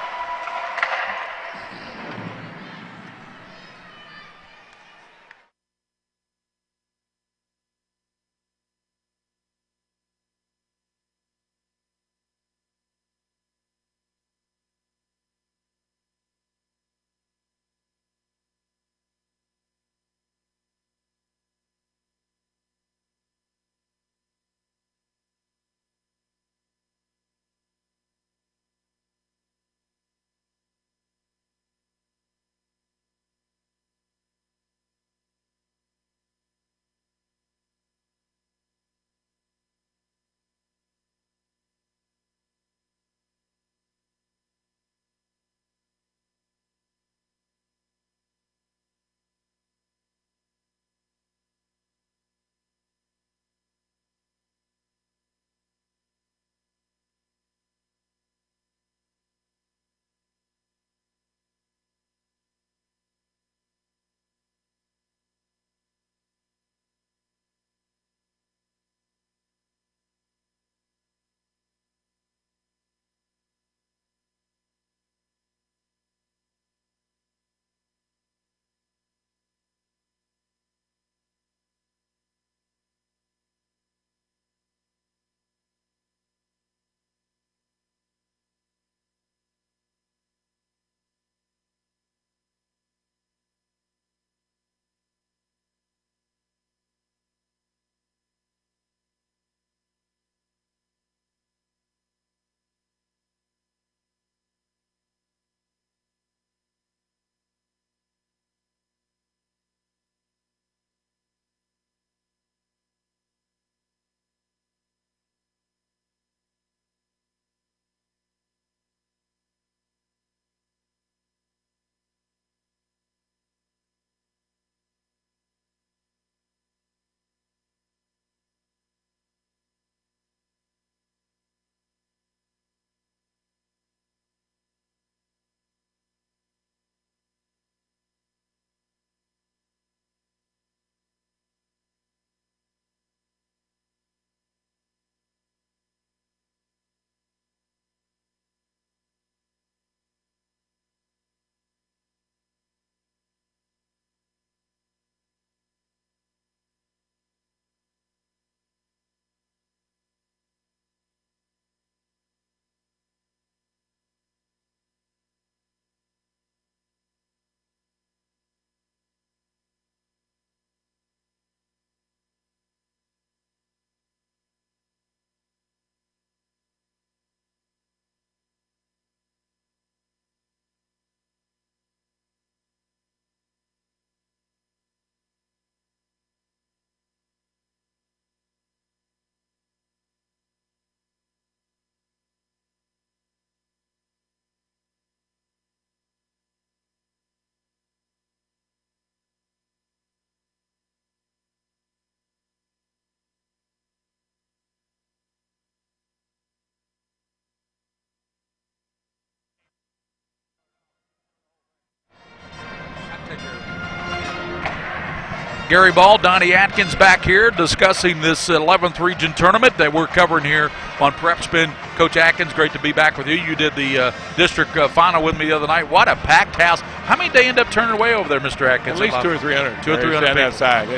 Gary Ball, Donnie Atkins back here discussing this 11th region tournament that we're covering here on PrepSpin. Coach Atkins, great to be back with you. You did the district final with me the other night. What a packed house. How many did they end up turning away over there, Mr. Atkins? At least 200 or 300. 200 or 300 outside.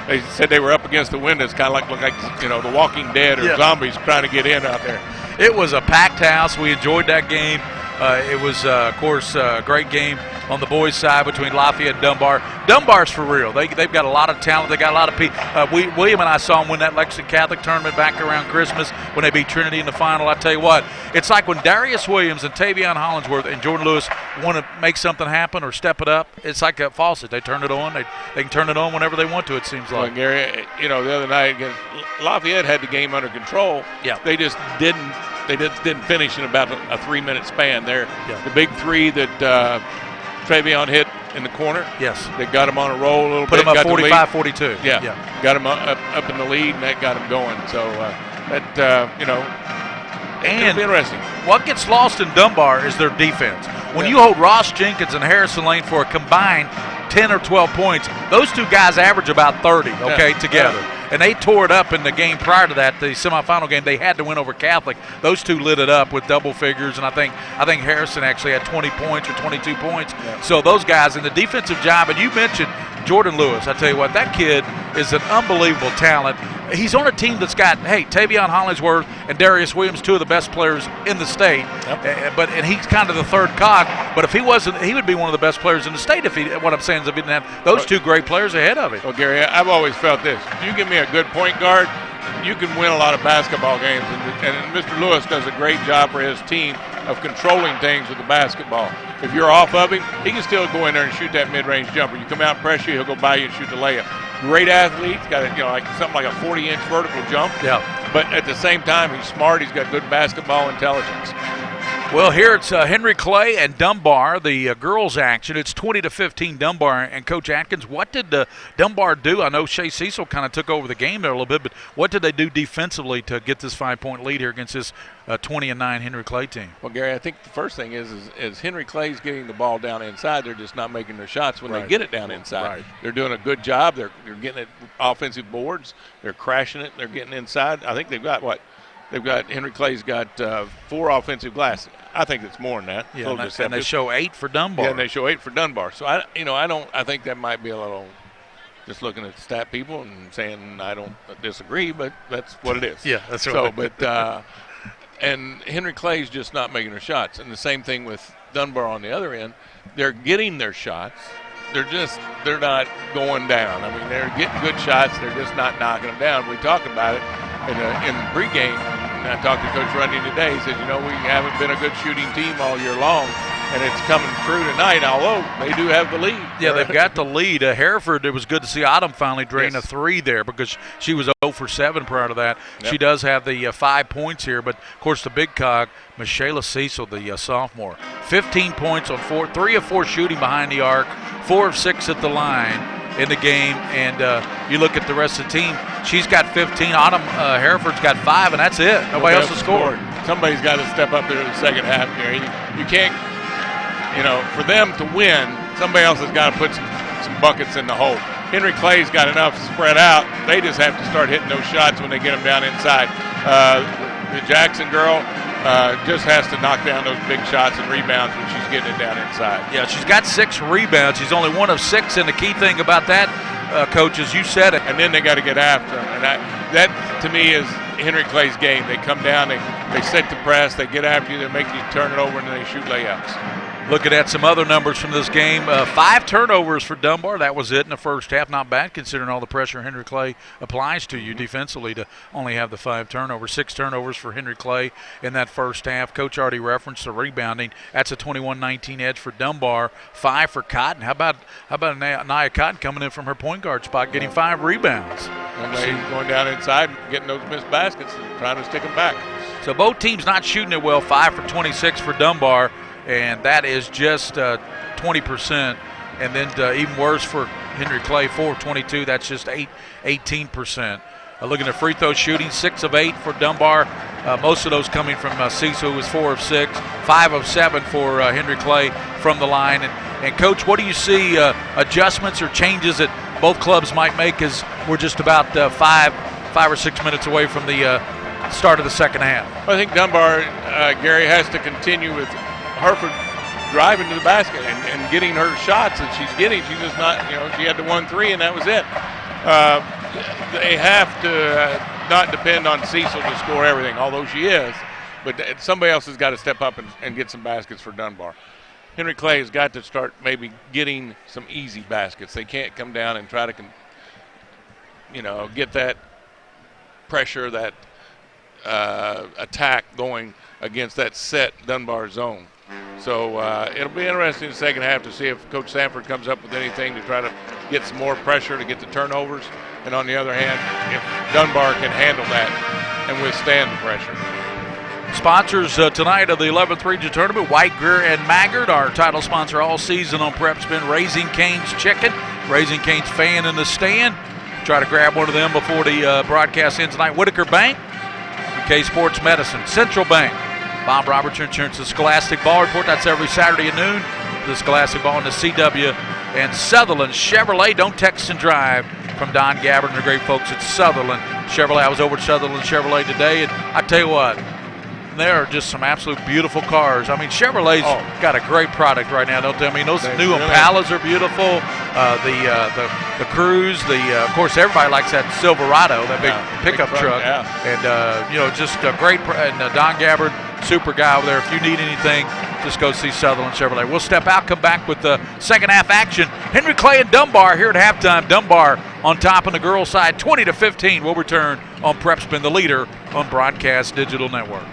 They said they were up against the windows, kind of looked like the Walking Dead or zombies trying to get in out there. It was a packed house. We enjoyed that game. It was, of course, a great game on the boys' side between Lafayette and Dunbar. Dunbar's for real. They've got a lot of talent. They got a lot of people. William and I saw them win that Lexington Catholic tournament back around Christmas when they beat Trinity in the final. I tell you what, it's like when Darius Williams and Tavion Hollingsworth and Jordan Lewis want to make something happen or step it up. It's like a faucet. They turn it on. They can turn it on whenever they want to, it seems like. Well, Gary, the other night against Lafayette had the game under control. Yeah. They just didn't finish in about a 3-minute span. The big three that Travion hit in the corner. Yes. They got him on a roll a little Put bit. Put him up 45-42. Yeah. Got him up in the lead, and that got him going. So, it'll be interesting. What gets lost in Dunbar is their defense. When you hold Ross Jenkins and Harrison Lane for a combined 10 or 12 points, those two guys average about 30, together. Yeah. And they tore it up in the game prior to that, the semifinal game. They had to win over Catholic. Those two lit it up with double figures, and I think Harrison actually had 20 points or 22 points. Yeah. So those guys in the defensive job, and you mentioned Jordan Lewis. I tell you what, that kid is an unbelievable talent. He's on a team that's got, Tavion Hollingsworth and Darius Williams, two of the best players in the state. Yep. And he's kind of the third cog. But if he wasn't, he would be one of the best players in the state. What I'm saying is if he didn't have those two great players ahead of him. Well, Gary, I've always felt this. If you give me a good point guard, you can win a lot of basketball games. And Mr. Lewis does a great job for his team of controlling things with the basketball. If you're off of him, he can still go in there and shoot that mid-range jumper. You come out and pressure you, he'll go by you and shoot the layup. Great athlete. He's got something like a 40-inch vertical jump. Yeah. But at the same time, he's smart. He's got good basketball intelligence. Well, here it's Henry Clay and Dunbar, the girls' action. It's 20-15 Dunbar. And Coach Atkins, what did Dunbar do? I know Shea Cecil kind of took over the game there a little bit, but what did they do defensively to get this 5-point lead here against this 20-9 Henry Clay team? Well, Gary, I think the first thing is Henry Clay's getting the ball down inside. They're just not making their shots when they get it down inside. Right. They're doing a good job. They're getting it offensive boards. They're crashing it. They're getting inside. I think they've got what? Henry Clay's got 4 offensive glass. I think it's more than that. Yeah, and they show 8 for Dunbar. Yeah, and they show 8 for Dunbar. So I think that might be a little just looking at stat people and saying I don't disagree, but that's what it is. Yeah, that's right. So, but and Henry Clay's just not making their shots, and the same thing with Dunbar on the other end. They're getting their shots. They're not going down. I mean, they're getting good shots. They're just not knocking them down. We talked about it in pregame. And I talked to Coach Runyon today. He said, we haven't been a good shooting team all year long, and it's coming through tonight, although they do have the lead. Yeah, they've got the lead. Hereford, it was good to see Autumn finally drain a 3 there because she was 0 for 7 prior to that. Yep. She does have the 5 points here, but, of course, the big cog, Michaela Cecil, the sophomore. 15 points on 3 of 4 shooting behind the arc, 4 of 6 at the line in the game, and you look at the rest of the team, she's got 15. Autumn Hereford's got 5, and that's it. Nobody else has scored. Somebody's got to step up there in the second half, Gary. You can't, for them to win, somebody else has got to put some buckets in the hole. Henry Clay's got enough spread out. They just have to start hitting those shots when they get them down inside. The Jackson girl just has to knock down those big shots and rebounds when she's getting it down inside. Yeah, she's got 6 rebounds. She's only 1 of 6, and the key thing about that, Coach, is you said it. And then they got to get after them. And that, to me, is Henry Clay's game. They come down, they set the press, they get after you, they make you turn it over, and then they shoot layups. Looking at some other numbers from this game, 5 turnovers for Dunbar. That was it in the first half. Not bad considering all the pressure Henry Clay applies to you defensively to only have the 5 turnovers. 6 turnovers for Henry Clay in that first half. Coach already referenced the rebounding. That's a 21-19 edge for Dunbar. 5 for Cotton. How about Nia Cotton coming in from her point guard spot, getting 5 rebounds? And going down inside and getting those missed baskets and trying to stick them back. So both teams not shooting it well. 5 for 26 for Dunbar. And that is just 20%. And then even worse for Henry Clay, 4 of 22. That's just 18%. Looking at free throw shooting, 6 of 8 for Dunbar. Most of those coming from Cecil, who was 4 of 6. 5 of 7 for Henry Clay from the line. And Coach, what do you see adjustments or changes that both clubs might make as we're just about 5 or 6 minutes away from the start of the second half. I think Dunbar, Gary, has to continue with Hereford driving to the basket and getting her shots that she's getting. She's just not, she had the 1-3 and that was it. They have to not depend on Cecil to score everything, although she is. But somebody else has got to step up and get some baskets for Dunbar. Henry Clay has got to start maybe getting some easy baskets. They can't come down and try to, get that pressure, that attack going against that set Dunbar zone. So it'll be interesting in the second half to see if Coach Sanford comes up with anything to try to get some more pressure to get the turnovers. And on the other hand, if Dunbar can handle that and withstand the pressure. Sponsors tonight of the 11th Region Tournament, White, Greer, and Maggard. Our title sponsor all season on PrepSpin, Raising Cane's Chicken. Raising Cane's fan in the stand. Try to grab one of them before the broadcast ends tonight. Whitaker Bank, UK Sports Medicine, Central Bank, Bob Roberts Insurance, the Scholastic Ball Report. That's every Saturday at noon. The Scholastic Ball and the CW. And Sutherland Chevrolet. Don't text and drive, from Don Gabbard and the great folks at Sutherland Chevrolet. I was over at Sutherland Chevrolet today, and I tell you what, there are just some absolute beautiful cars. I mean, Chevrolet's got a great product right now, don't they? I mean, those new Impalas are beautiful. The Cruise, of course, everybody likes that Silverado, that big pickup truck. Yeah. And, just a great, and Don Gabbard, super guy over there. If you need anything, just go see Sutherland Chevrolet. We'll step out, come back with the second half action. Henry Clay and Dunbar here at halftime. Dunbar on top on the girls' side, 20-15. We'll return on PrepSpin, the leader on Broadcast Digital Network.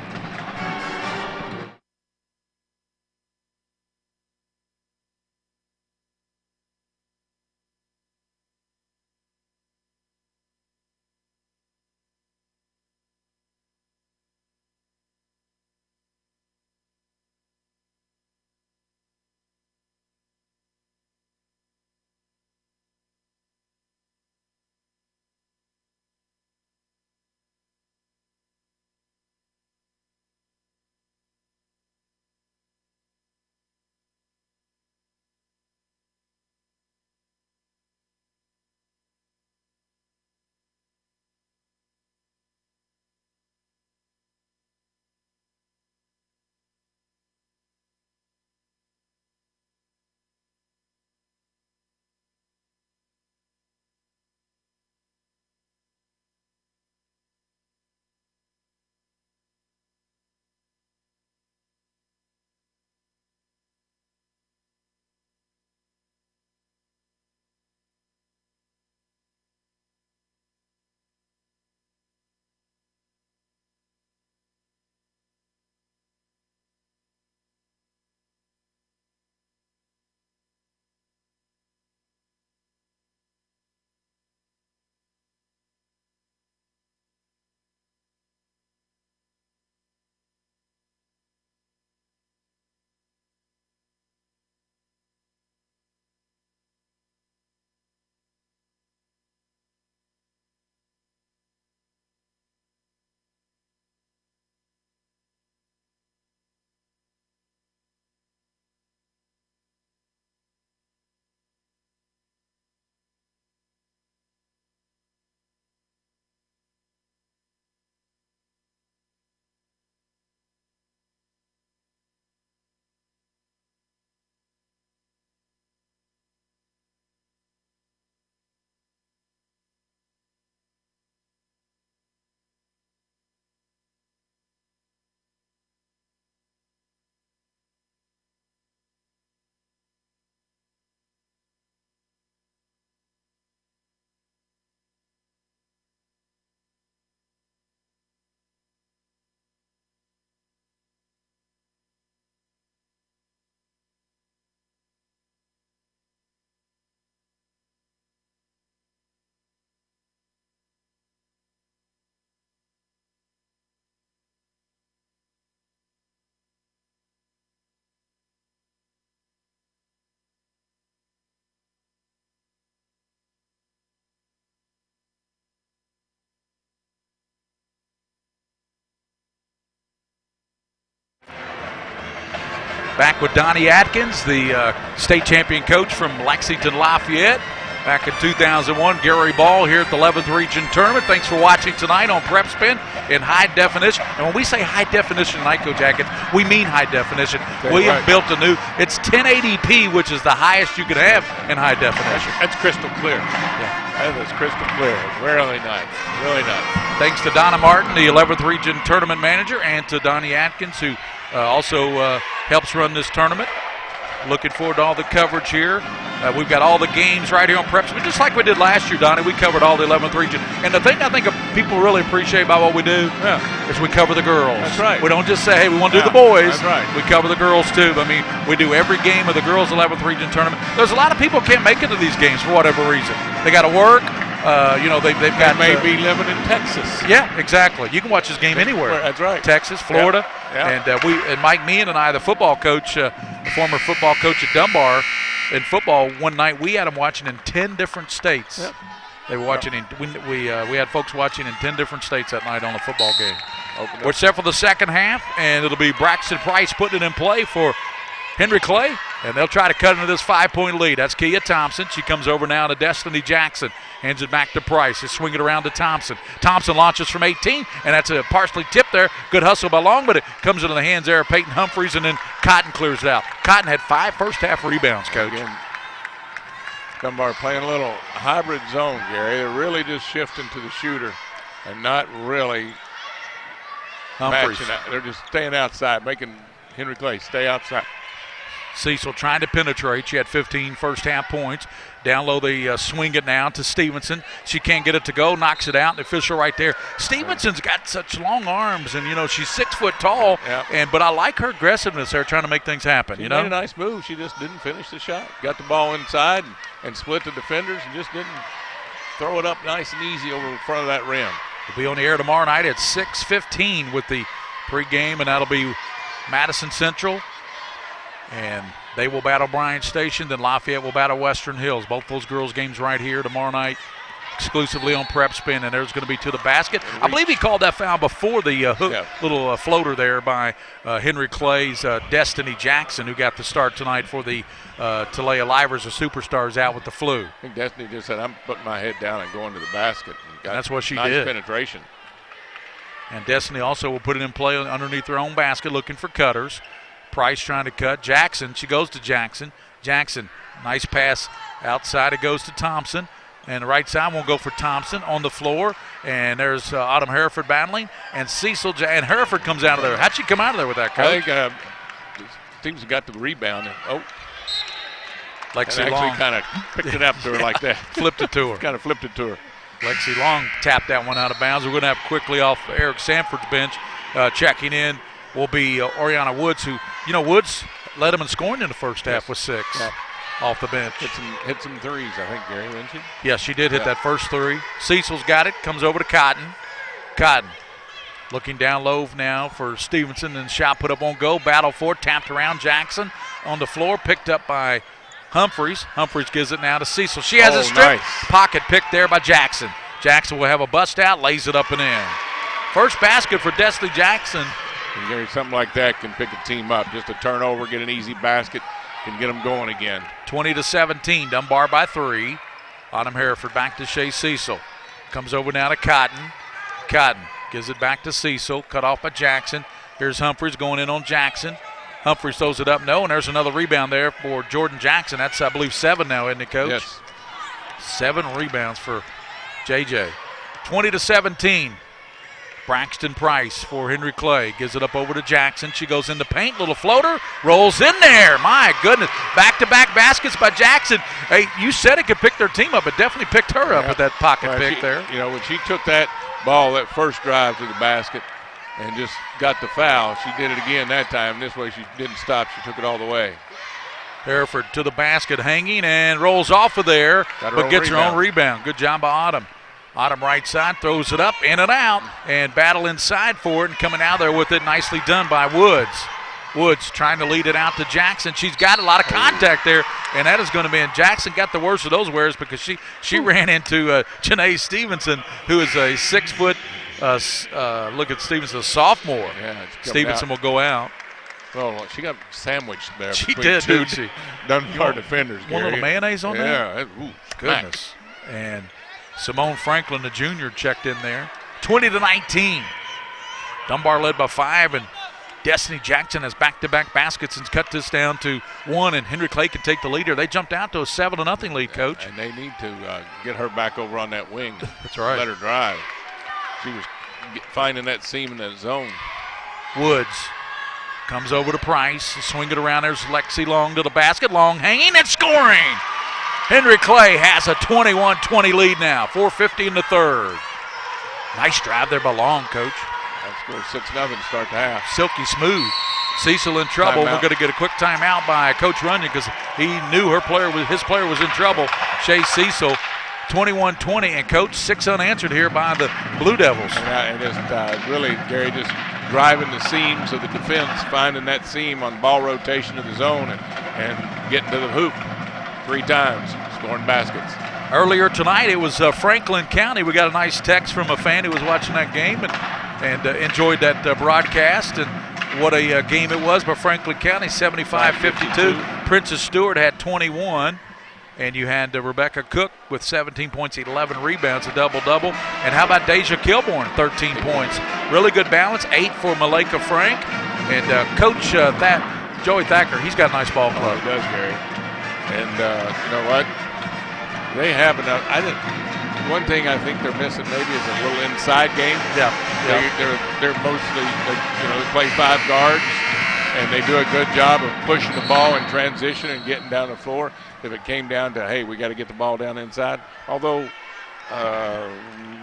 Back with Donnie Atkins, the state champion coach from Lexington Lafayette. back in 2001. Gary Ball here at the 11th Region Tournament. Thanks for watching tonight on PrepSpin in high definition. And when we say high definition tonight, Coach Atkins, we mean high definition. William built a new, it's 1080p, which is the highest you can have in high definition. That's crystal clear. Yeah. That is crystal clear. Really nice. Really nice. Thanks to Donna Martin, the 11th Region Tournament Manager, and to Donnie Atkins, who also helps run this tournament. Looking forward to all the coverage here. We've got all the games right here on PrepSpin, just like we did last year, Donnie. We covered all the 11th Region. And the thing I think people really appreciate about what we do is we cover the girls. That's right. We don't just say, hey, we want to do the boys. That's right. We cover the girls, too. I mean, we do every game of the girls' 11th Region Tournament. There's a lot of people who can't make it to these games for whatever reason. They got to work. They've got maybe living in Texas. Yeah, exactly. You can watch this game anywhere. That's right. Texas, Florida, Yeah. and Mike Meehan and I, the football coach, former football coach at Dunbar, in football one night we had them watching in 10 different states. Yep. They were watching we had folks watching in 10 different states that night on a football game. We're set for the second half, and it'll be Braxton Price putting it in play for Henry Clay, and they'll try to cut into this 5-point lead. That's Kia Thompson. She comes over now to Destiny Jackson. Hands it back to Price. They swing it around to Thompson. Thompson launches from 18, and that's a partially tip there. Good hustle by Long, but it comes into the hands there of Peyton Humphreys, and then Cotton clears it out. Cotton had 5 first-half rebounds, Coach. Again, Dunbar playing a little hybrid zone, Gary. They're really just shifting to the shooter and not really Humphreys. matching out. They're just staying outside, making Henry Clay stay outside. Cecil trying to penetrate. She had 15 first-half points. Down low, they swing it now to Stevenson. She can't get it to go, knocks it out. The official right there. Stevenson's got such long arms, and, she's 6 foot tall. Yep. But I like her aggressiveness there, trying to make things happen. She made a nice move. She just didn't finish the shot. Got the ball inside and split the defenders and just didn't throw it up nice and easy over in front of that rim. We'll be on the air tomorrow night at 6:15 with the pregame, and that'll be Madison Central. And they will battle Bryan Station. Then Lafayette will battle Western Hills. Both those girls' games right here tomorrow night, exclusively on PrepSpin. And there's going to be to the basket. I believe he called that foul before the little floater there by Henry Clay's Destiny Jackson, who got the start tonight for the Talaya Livers, the Superstars, out with the flu. I think Destiny just said, I'm putting my head down and going to the basket. And that's what she nice did. Penetration. And Destiny also will put it in play underneath her own basket, looking for cutters. Price trying to cut. Jackson, she goes to Jackson. Jackson, nice pass outside. It goes to Thompson. And the right side won't go for Thompson on the floor. And there's Autumn Hereford battling. And Cecil, and Hereford comes out of there. How'd she come out of there with that, Coach? I think teams got the rebound. Lexi and Long actually kind of picked it up to her like that. Flipped it to her. Kind of flipped it to her. Lexi Long tapped that one out of bounds. We're going to have quickly off Eric Sanford's bench. Checking in will be Oriana Woods, who, Woods led them in scoring in the first half with 6 off the bench. Hit some threes, I think, Gary, didn't she? Yes, she did hit that first 3. Cecil's got it, comes over to Cotton. Cotton looking down low now for Stevenson, and shot put up on go. Battle for it, tapped around Jackson on the floor, picked up by Humphreys. Humphreys gives it now to Cecil. She has a strip. Nice. Pocket pick there by Jackson. Jackson will have a bust out, lays it up and in. First basket for Destiny Jackson. And Gary, something like that can pick a team up. Just a turnover, get an easy basket, can get them going again. 20-17, Dunbar by 3. Autumn Hereford back to Shea Cecil. Comes over now to Cotton. Cotton gives it back to Cecil, cut off by Jackson. Here's Humphreys going in on Jackson. Humphreys throws it up, no, and there's another rebound there for Jordan Jackson. That's, I believe, 7 now, isn't it, Coach? Yes. 7 rebounds for JJ. 20-17. Braxton Price for Henry Clay. Gives it up over to Jackson. She goes in the paint. Little floater. Rolls in there. My goodness. Back-to-back baskets by Jackson. Hey, you said it could pick their team up. It definitely picked her up with that pocket pick there. When she took that ball, that first drive to the basket, and just got the foul, she did it again that time. This way she didn't stop. She took it all the way. Hereford to the basket hanging and rolls off of there, but gets her own rebound. Good job by Autumn. Autumn right side, throws it up, in and out, and battle inside for it, and coming out there with it, nicely done by Woods. Woods trying to lead it out to Jackson. She's got a lot of contact there, and that is going to be, and Jackson got the worst of those wears because she ran into Janae Stevenson, who is a 6 foot, look at Stevenson, a sophomore. Yeah, Stevenson will go out. Well, she got sandwiched there. She between did, two didn't she? Dunbar defenders. One little Gary. mayonnaise on there? Yeah. Ooh, Goodness. And Simone Franklin, the junior, checked in there. 20-19. Dunbar led by 5, and Destiny Jackson has back-to-back baskets and cut this down to 1, and Henry Clay can take the leader. They jumped out to a 7-0 lead, Coach. And they need to get her back over on that wing. That's right. Let her drive. She was finding that seam in that zone. Woods comes over to Price, swing it around. There's Lexi Long to the basket. Long hanging and scoring. Henry Clay has a 21-20 lead now. 4:50 in the third. Nice drive there by Long, Coach. That scored 6-0 to start the half. Silky smooth. Cecil in trouble. Timeout. We're going to get a quick timeout by Coach Runyon because he knew his player was in trouble. Shay Cecil, 21-20, and Coach 6 unanswered here by the Blue Devils. And just really, Gary, just driving the seams of the defense, finding that seam on ball rotation of the zone and getting to the hoop 3 times, scoring baskets. Earlier tonight, it was Franklin County. We got a nice text from a fan who was watching that game and enjoyed that broadcast. And what a game it was by Franklin County, 75-52. Princess Stewart had 21. And you had Rebecca Cook with 17 points, 11 rebounds, a double-double. And how about Deja Kilborn, 13 points. Really good balance, 8 for Malika Frank. And Coach Joey Thacker, he's got a nice ball club. Oh, he does, Gary. And you know what? They have enough. One thing I think they're missing maybe is a little inside game. Yeah. They're mostly, they play 5 guards, and they do a good job of pushing the ball in transition and getting down the floor. If it came down to, hey, we got to get the ball down inside. Although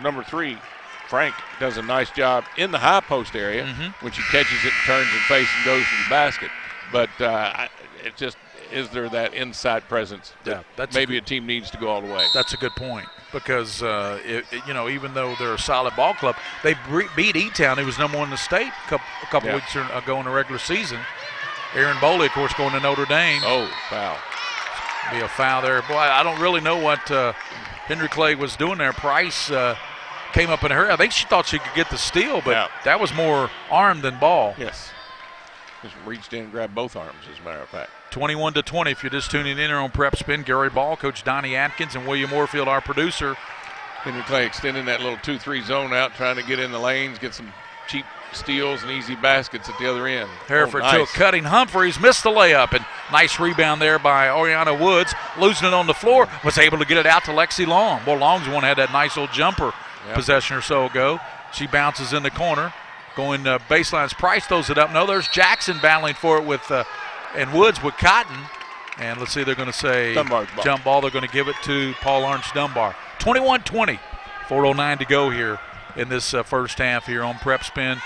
number 3, Frank, does a nice job in the high post area when she catches it, turns and face and goes to the basket. But it just, is there that inside presence that maybe a team needs to go all the way? That's a good point because, even though they're a solid ball club, they beat E-Town, who was number 1 in the state a couple weeks ago in the regular season. Aaron Boley, of course, going to Notre Dame. Oh, foul. Be a foul there. Boy, I don't really know what Henry Clay was doing there. Price came up in a hurry. I think she thought she could get the steal, but that was more arm than ball. Yes. Just reached in and grabbed both arms, as a matter of fact. 21-20 if you're just tuning in here on PrepSpin. Gary Ball, Coach Donnie Atkins, and William Moorfield, our producer. Henry Clay extending that little 2-3 zone out, trying to get in the lanes, get some cheap steals and easy baskets at the other end. Hereford to a cutting Humphreys, missed the layup, and nice rebound there by Oriana Woods. Losing it on the floor, was able to get it out to Lexi Long. Well, Long's one had that nice little jumper possession or so ago. She bounces in the corner. Going baselines, Price throws it up. No, there's Jackson battling for it with and Woods with Cotton. And let's see, they're going to say jump ball. They're going to give it to Paul Lawrence Dunbar. 21-20, 4:09 to go here in this first half here on PrepSpin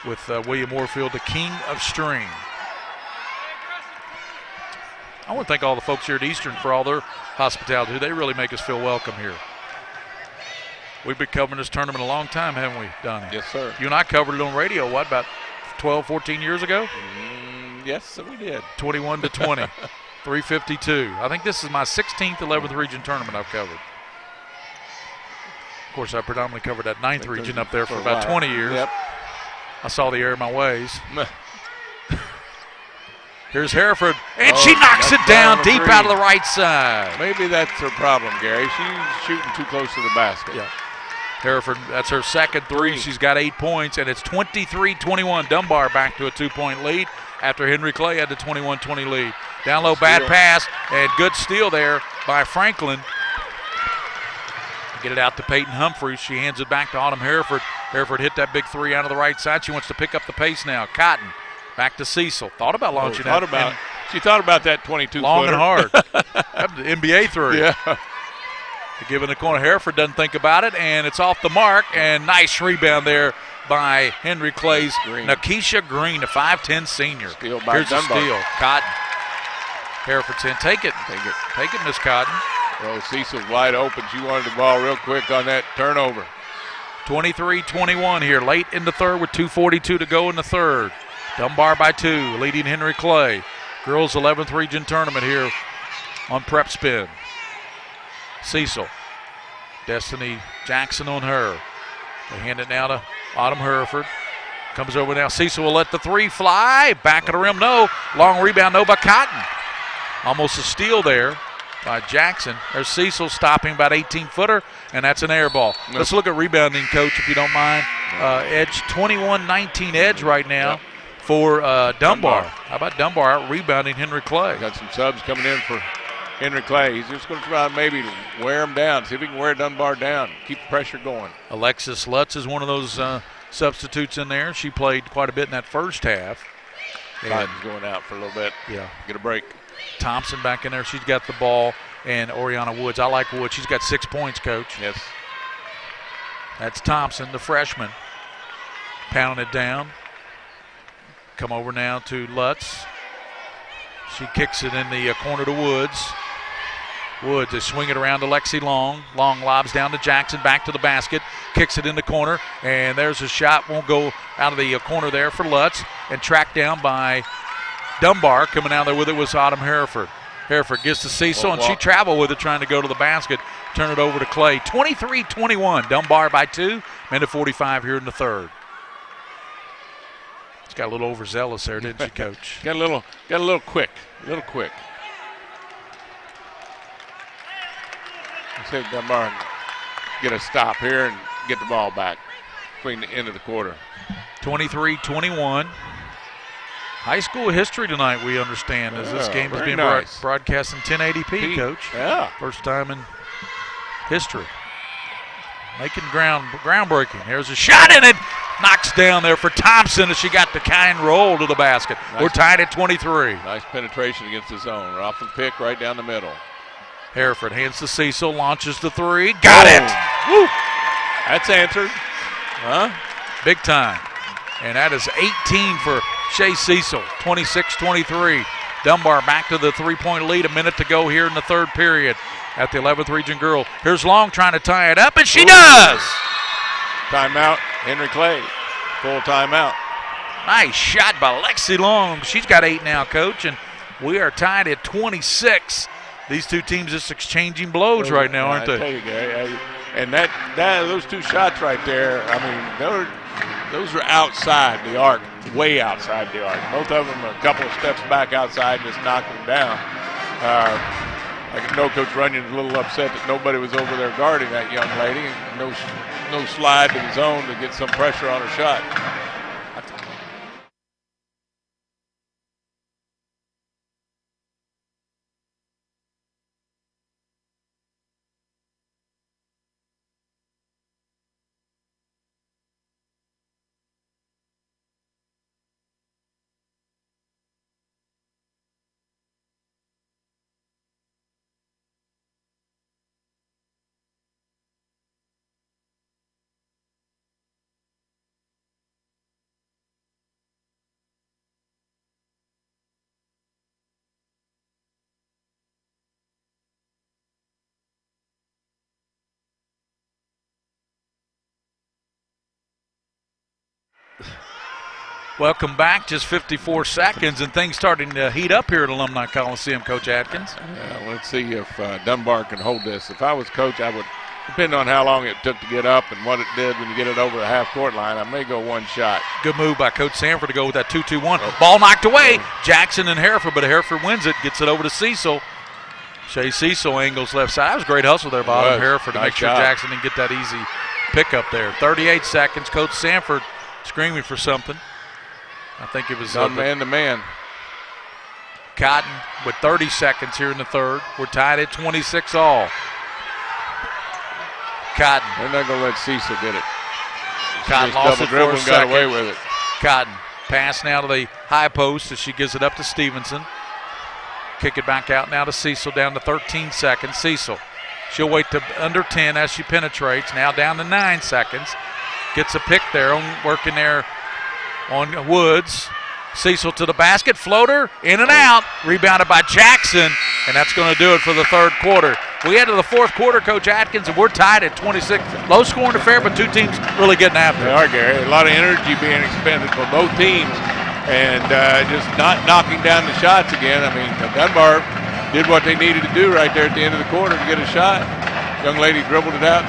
with William Moorfield, the king of string. I want to thank all the folks here at Eastern for all their hospitality. They really make us feel welcome here. We've been covering this tournament a long time, haven't we, Donnie? Yes, sir. You and I covered it on radio, what, about 12, 14 years ago? Yes, we did. 21-20, 3:52. I think this is my 16th 11th region tournament I've covered. Of course, I predominantly covered that 9th region up there for about 20 years. Yep. I saw the error of my ways. Here's Hereford, and she knocks it down deep out of the right side. Maybe that's her problem, Gary. She's shooting too close to the basket. Yeah. Hereford, that's her second 3. She's got 8 points, and it's 23-21. Dunbar back to a 2-point lead after Henry Clay had the 21-20 lead. Down low, bad pass, and good steal there by Franklin. Get it out to Peyton Humphreys. She hands it back to Autumn Hereford. Hereford hit that big 3 out of the right side. She wants to pick up the pace now. Cotton back to Cecil. Thought about launching that. She thought about that 22-footer. Long and hard. That was the NBA 3. Yeah. Given the corner, Hereford doesn't think about it, and it's off the mark, and nice rebound there by Henry Clay's Nakisha Green, a 5'10 senior. Steal by Here's Dunbar. a steal. Cotton. Hereford saying, take it. Take it, Miss Cotton. Well, Cecil's wide open. She wanted the ball real quick on that turnover. 23-21 here, late in the third with 2:42 to go in the third. Dunbar by 2, leading Henry Clay. Girls 11th region tournament here on PrepSpin. Cecil. Destiny Jackson on her. They hand it now to Autumn Hereford. Comes over now. Cecil will let the three fly. Back of the rim, no. Long rebound, no by Cotton. Almost a steal there by Jackson. There's Cecil stopping about 18-footer, and that's an air ball. Yep. Let's look at rebounding, Coach, if you don't mind. Edge 21-19 edge right now for Dunbar. How about Dunbar out rebounding Henry Clay? Got some subs coming in for Henry Clay. He's just going to try maybe to wear him down, see if he can wear Dunbar down, keep the pressure going. Alexis Lutz is one of those substitutes in there. She played quite a bit in that first half. Cotton's going out for a little bit. Yeah. Get a break. Thompson back in there. She's got the ball. And Oriana Woods. I like Woods. She's got 6 points, Coach. Yes. That's Thompson, the freshman. Pounding it down. Come over now to Lutz. She kicks it in the corner to Woods. Woods, they swing it around to Lexi Long. Long lobs down to Jackson, back to the basket. Kicks it in the corner, and there's a shot. Won't go out of the corner there for Lutz. And tracked down by Dunbar. Coming out there with it was Autumn Hereford. Hereford gets to Cecil, and she traveled with it trying to go to the basket. Turn it over to Clay. 23-21. Dunbar by 2. Minute 45 here in the third. She got a little overzealous there, didn't she, Coach? got a little quick. A little quick. Let's see if Dunbar get a stop here and get the ball back between the end of the quarter. 23-21. High school history tonight, we understand, as this game is being broadcast in 1080p, Coach. Yeah. First time in history. Making groundbreaking. There's a shot in it. Knocks down there for Thompson as she got the kind roll to the basket. Nice. We're tied at 23. Nice penetration against the zone. Off the pick right down the middle. Hereford hands to Cecil, launches the three. Got it! Woo! That's answered. Huh? Big time. And that is 18 for Shea Cecil, 26-23. Dunbar back to the three-point lead. A minute to go here in the third period at the 11th Region Girl. Here's Long trying to tie it up, and she does! Timeout, Henry Clay. Full timeout. Nice shot by Lexi Long. She's got 8 now, Coach, and we are tied at 26. These two teams just exchanging blows right now, aren't they? I tell you, Gary, and those two shots right there, I mean, those are outside the arc, way outside the arc. Both of them are a couple of steps back outside, just knocked them down. I know Coach Runyon's a little upset that nobody was over there guarding that young lady. No slide to the zone to get some pressure on her shot. Welcome back. Just 54 seconds, and things starting to heat up here at Alumni Coliseum, Coach Atkins. Let's see if Dunbar can hold this. If I was coach, I would, depending on how long it took to get up and what it did when you get it over the half-court line, I may go one shot. Good move by Coach Sanford to go with that 2-2-1. Ball knocked away. Jackson and Hereford, but Hereford wins it, gets it over to Cecil. Shea Cecil angles left side. That was a great hustle there by Hereford to make sure Jackson didn't get that easy pickup there. 38 seconds. Coach Sanford screaming for something. I think it was man to man. Cotton with 30 seconds here in the third. We're tied at 26 all. Cotton. They're not going to let Cecil get it. Cotton lost it for a second. Got away with it. Cotton. Pass now to the high post as she gives it up to Stevenson. Kick it back out now to Cecil, down to 13 seconds. Cecil. She'll wait to under 10 as she penetrates. Now down to 9 seconds. Gets a pick there, working there on Woods. Cecil to the basket, floater, in and out, rebounded by Jackson, and that's going to do it for the third quarter. We head to the fourth quarter, Coach Atkins, and we're tied at 26. Low scoring affair, but two teams really getting after it. They are, Gary. A lot of energy being expended for both teams, and just not knocking down the shots again. I mean, Dunbar did what they needed to do right there at the end of the quarter to get a shot. Young lady dribbled it out,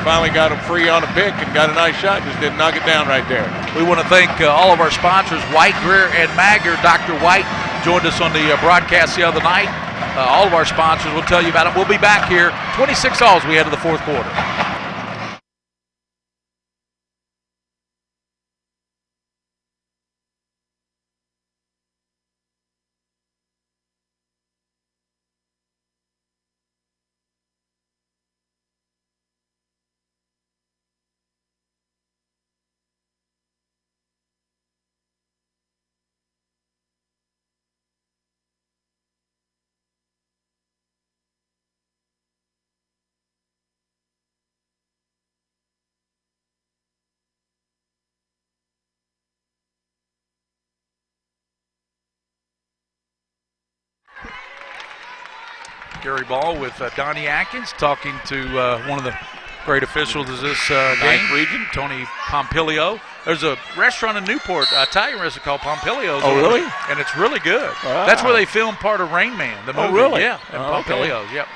finally got him free on a pick and got a nice shot, just didn't knock it down right there. We want to thank all of our sponsors, White, Greer, and Maggard. Dr. White joined us on the broadcast the other night. All of our sponsors, we'll tell you about it. We'll be back here, 26 all as we head to the fourth quarter. Gary Ball with Donnie Atkins talking to one of the great officials of this game, region, Tony Pompilio. There's a restaurant in Newport, Italian restaurant called Pompilio's. Oh, really? And it's really good. Wow. That's where they filmed part of Rain Man, the movie. Oh, really? Yeah, at Pompilio's, yep.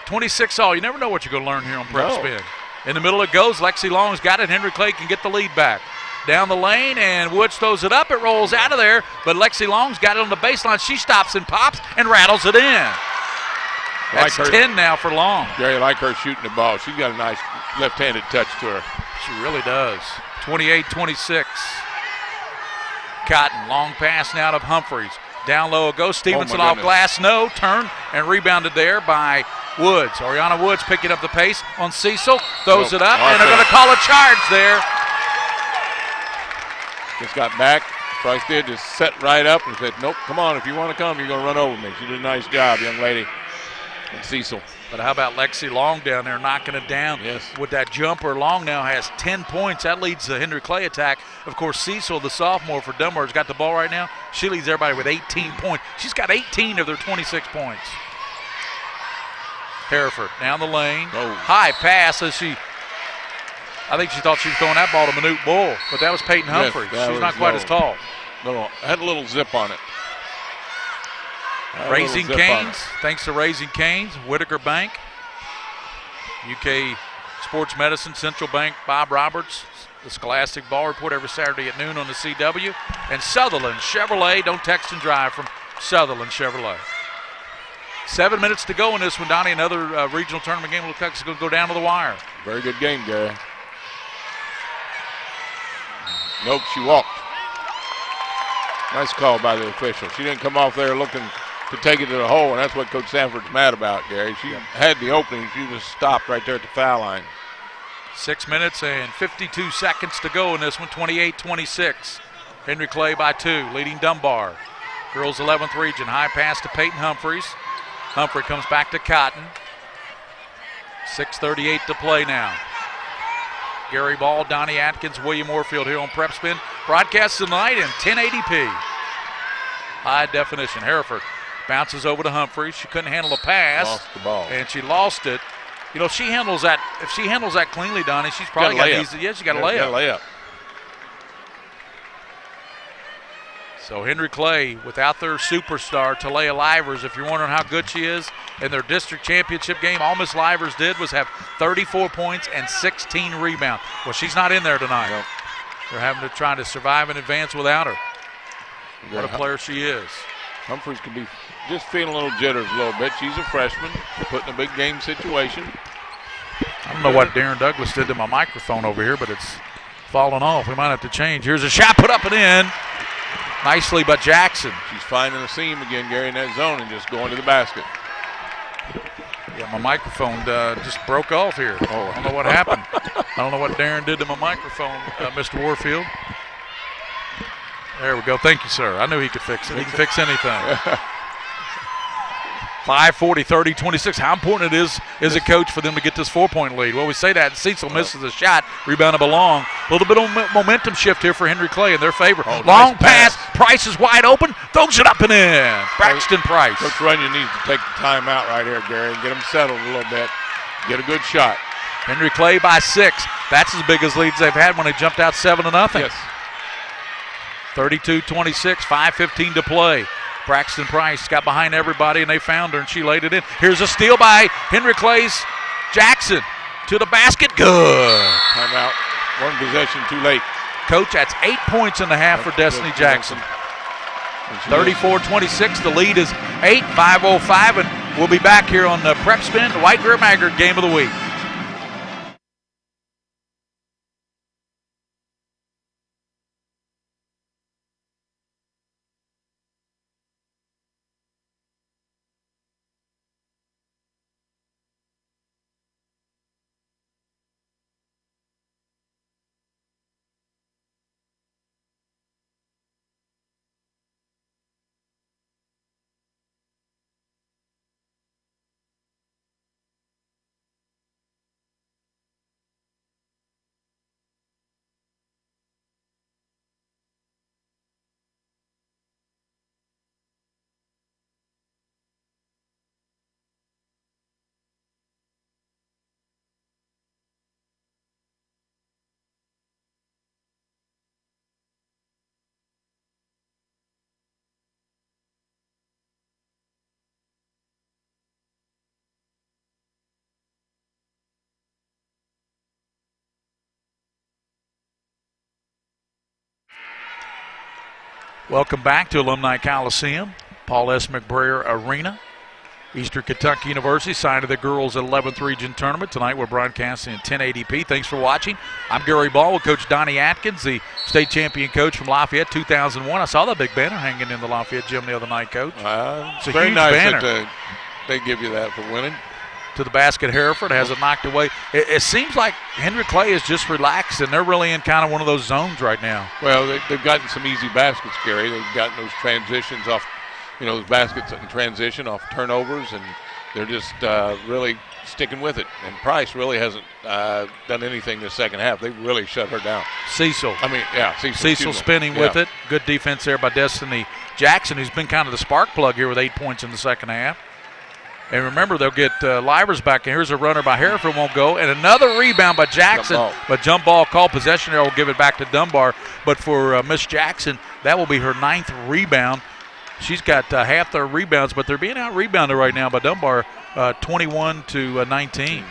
26 all. You never know what you're going to learn here on PrepSpin. In the middle it goes. Lexi Long's got it. Henry Clay can get the lead back. Down the lane, and Woods throws it up. It rolls out of there, but Lexi Long's got it on the baseline. She stops and pops and rattles it in. That's 10 now for Long. Gary, like her shooting the ball. She's got a nice left-handed touch to her. She really does. 28-26. Cotton, long pass now to Humphreys. Down low it goes. Stevenson off glass. No. Turn and rebounded there by Woods. Oriana Woods picking up the pace on Cecil. Throws it up, and they're going to call a charge there. Just got back. Price did just set right up and said, nope, come on. If you want to come, you're going to run over me. She did a nice job, young lady. And Cecil. But how about Lexi Long down there knocking it down? Yes. With that jumper, Long now has 10 points. That leads the Henry Clay attack. Of course, Cecil, the sophomore for Dunbar, has got the ball right now. She leads everybody with 18 points. She's got 18 of their 26 points. Hereford down the lane. Oh. High pass as I think she thought she was throwing that ball to Manute Bull, but that was Peyton Humphreys. She's not quite as tall. Had a little zip on it. Raising Canes, thanks to Raising Canes, Whitaker Bank, UK Sports Medicine, Central Bank, Bob Roberts, the Scholastic Ball Report every Saturday at noon on the CW, and Sutherland Chevrolet. Don't text and drive from Sutherland Chevrolet. 7 minutes to go in this one, Donnie. Another regional tournament game. Looks like it's going to go down to the wire. Very good game, Gary. Nope, she walked. Nice call by the official. She didn't come off there looking to take it to the hole, and that's what Coach Sanford's mad about, Gary. She had the opening. She was stopped right there at the foul line. 6 minutes and 52 seconds to go in this one, 28-26. Henry Clay by 2, leading Dunbar. Girls 11th region, high pass to Peyton Humphreys. Humphrey comes back to Cotton. 6:38 to play now. Gary Ball, Donnie Atkins, William Warfield here on PrepSpin. Broadcast tonight in 1080p. High definition. Hereford bounces over to Humphreys. She couldn't handle the pass. Lost the ball. And she lost it. You know, if she handles that cleanly, Donnie, she's probably got an easy. Yeah, she got a layup. So Henry Clay, without their superstar, Talia Livers, if you're wondering how good she is, in their district championship game, all Miss Livers did was have 34 points and 16 rebounds. Well, she's not in there tonight. Nope. They're having to try to survive and advance without her. What a player she is. Humphreys could be just feeling a little jitters a little bit. She's a freshman, put in a big game situation. I don't know what Darren Douglas did to my microphone over here, but it's falling off. We might have to change. Here's a shot put up and in. Nicely by Jackson. She's finding the seam again, Gary, in that zone and just going to the basket. Yeah, my microphone just broke off here. Oh, I don't know what happened. I don't know what Darren did to my microphone, Mr. Warfield. There we go. Thank you, sir. I knew he could fix it. He can fix anything. 5:40, 30, 26. How important it is as a coach for them to get this 4-point lead? Well, we say that. Cecil misses a shot. Rebounded by Long. A little bit of momentum shift here for Henry Clay in their favor. Oh, Long nice pass. Price is wide open. Throws it up and in. Braxton Price. Coach Runyon needs to take the timeout right here, Gary, and get them settled a little bit. Get a good shot. Henry Clay by 6. That's as big as leads they've had when they jumped out 7-0. Yes. 32-26, 5:15 to play. Braxton Price got behind everybody, and they found her, and she laid it in. Here's a steal by Henry Clay's Jackson to the basket. Good. Timeout. One possession too late. Coach, that's 8 points in the half for Destiny Jackson. 34-26. The lead is 8, 5:05, and we'll be back here on the PrepSpin, the White Greer Maggard Game of the Week. Welcome back to Alumni Coliseum, Paul S. McBrayer Arena, Eastern Kentucky University, side of the girls' 11th region tournament. Tonight we're broadcasting in 1080p. Thanks for watching. I'm Gary Ball with Coach Donnie Atkins, the state champion coach from Lafayette 2001. I saw that big banner hanging in the Lafayette gym the other night, Coach. It's a very huge nice banner. that they give you that for winning. To the basket, Hereford has it knocked away. It seems like Henry Clay is just relaxed, and they're really in kind of one of those zones right now. Well, they've gotten some easy baskets, Gary. They've gotten those transitions off, those baskets in transition off turnovers, and they're just really sticking with it. And Price really hasn't done anything this second half. They really shut her down. Cecil spinning with it. Good defense there by Destiny Jackson, who's been kind of the spark plug here with 8 points in the second half. And remember, they'll get Livers back. And here's a runner by Hereford, won't go. And another rebound by Jackson. But jump ball called. Possession there will give it back to Dunbar. But for Miss Jackson, that will be her 9th rebound. She's got half their rebounds, but they're being out-rebounded right now by Dunbar, 21-19.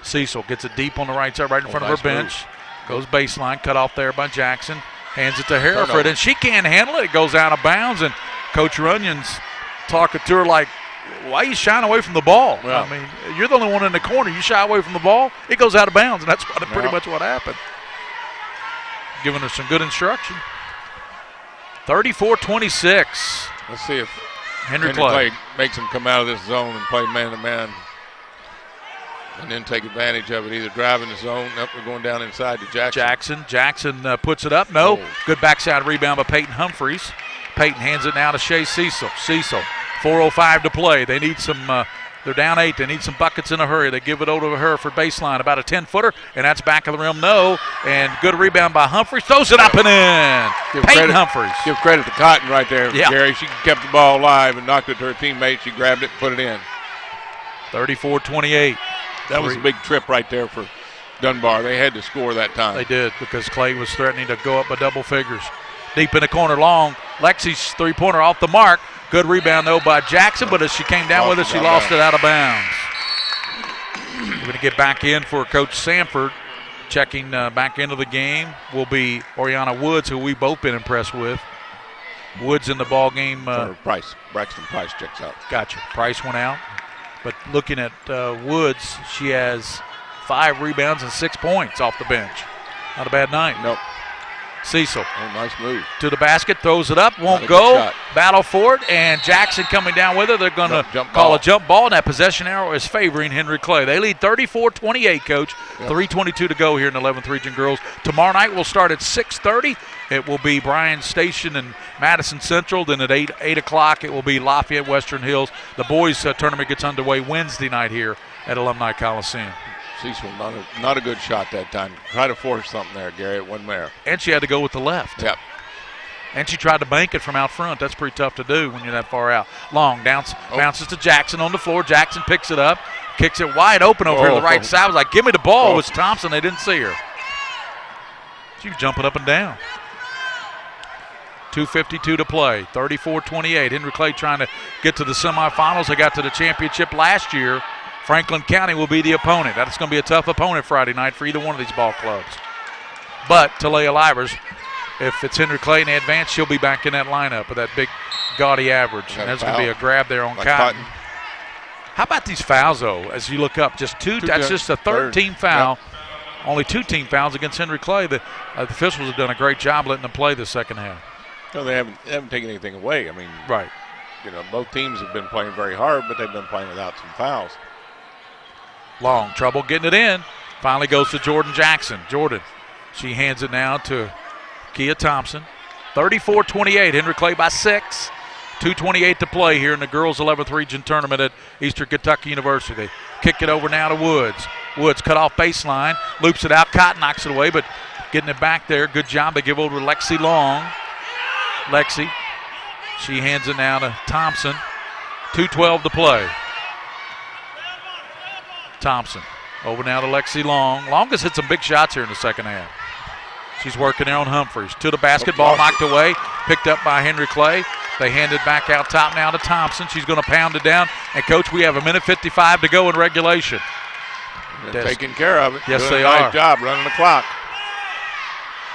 Cecil gets it deep on the right side, right in front of her bench. Goes baseline, cut off there by Jackson. Hands it to Hereford, and she can't handle it. It goes out of bounds, and Coach Runyon's talking to her like, why are you shying away from the ball? Yeah. I mean, you're the only one in the corner. You shy away from the ball, it goes out of bounds, and that's pretty much what happened. Giving her some good instruction. 34-26. Let's see if Henry Clay makes him come out of this zone and play man-to-man, and then take advantage of it, either driving the zone. Nope, we're going down inside to Jackson. Jackson puts it up. No. Good backside rebound by Peyton Humphreys. Peyton hands it now to Shea Cecil. 4:05 to play. They need some, they're down 8. They need some buckets in a hurry. They give it over to her for baseline. About a 10-footer, and that's back of the rim. No. And good rebound by Humphreys. Throws it up and in. Peyton Humphreys. Give credit to Cotton right there, Gary. She kept the ball alive and knocked it to her teammate. She grabbed it and put it in. 34-28. That was a big trip right there for Dunbar. They had to score that time. They did, because Clay was threatening to go up by double figures. Deep in the corner, long. Lexi's three-pointer off the mark. Good rebound, though, by Jackson, but as she came down with it, she lost it out of bounds. We're going to get back in for Coach Sanford. Checking back into the game will be Oriana Woods, who we've both been impressed with. Woods in the ball game. Braxton Price checks out. Gotcha. Price went out. But looking at Woods, she has 5 rebounds and 6 points off the bench. Not a bad night. Nope. Cecil. Oh, nice move. To the basket, throws it up, won't go. Battle for it, and Jackson coming down with it. They're going to call a jump ball, and that possession arrow is favoring Henry Clay. They lead 34-28, Coach. 3:22 to go here in the 11th Region Girls. Tomorrow night we'll start at 6:30. It will be Bryan Station and Madison Central. Then at 8 o'clock it will be Lafayette Western Hills. The boys' tournament gets underway Wednesday night here at Alumni Coliseum. Cecil, not a good shot that time. Try to force something there, Gary. It wasn't there. And she had to go with the left. Yep. And she tried to bank it from out front. That's pretty tough to do when you're that far out. Long bounces to Jackson on the floor. Jackson picks it up, kicks it wide open over here to the right side. Was like, give me the ball. It was Thompson. They didn't see her. She was jumping up and down. 2:52 to play. 34-28. Henry Clay trying to get to the semifinals. They got to the championship last year. Franklin County will be the opponent. That's going to be a tough opponent Friday night for either one of these ball clubs. But Talia Livers, if it's Henry Clay in advance, she'll be back in that lineup with that big, gaudy average. And there's going to be a grab there on Cotton. How about these fouls, though, as you look up? Just two. That's just a third-team foul. Yep. Only 2 team fouls against Henry Clay. The officials have done a great job letting them play the second half. No, they haven't taken anything away. I mean, right. Both teams have been playing very hard, but they've been playing without some fouls. Long trouble getting it in. Finally goes to Jordan Jackson. Jordan, she hands it now to Kia Thompson. 34-28. Henry Clay by 6. 2:28 to play here in the girls' 11th region tournament at Eastern Kentucky University. Kick it over now to Woods. Woods cut off baseline, loops it out. Cotton knocks it away, but getting it back there. Good job. They give over to Lexi Long. Lexi, she hands it now to Thompson. 2:12 to play. Thompson over now to Lexi Long. Long has hit some big shots here in the second half. She's working there on Humphreys. To the basketball, knocked away, picked up by Henry Clay. They hand it back out top now to Thompson. She's going to pound it down. And, Coach, we have 1:55 to go in regulation. They're taking care of it. Yes, Doing they a nice are. job running the clock.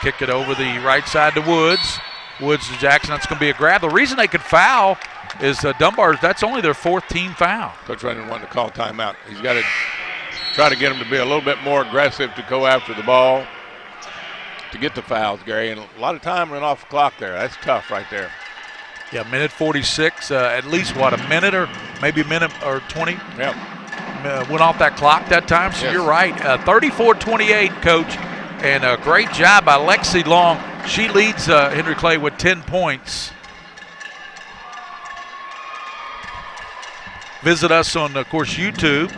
Kick it over the right side to Woods. Woods to Jackson. That's going to be a grab. The reason they could foul is Dunbar, that's only their 4th team foul. Coach Runyon wanted to call timeout. He's got to try to get them to be a little bit more aggressive to go after the ball to get the fouls, Gary. And a lot of time run off the clock there. That's tough right there. Yeah, 1:46. At least, what, a minute or maybe a minute or 20? Yep. Went off that clock that time, so yes. You're right. 34-28, Coach, and a great job by Lexi Long. She leads Henry Clay with 10 points. Visit us on, of course, YouTube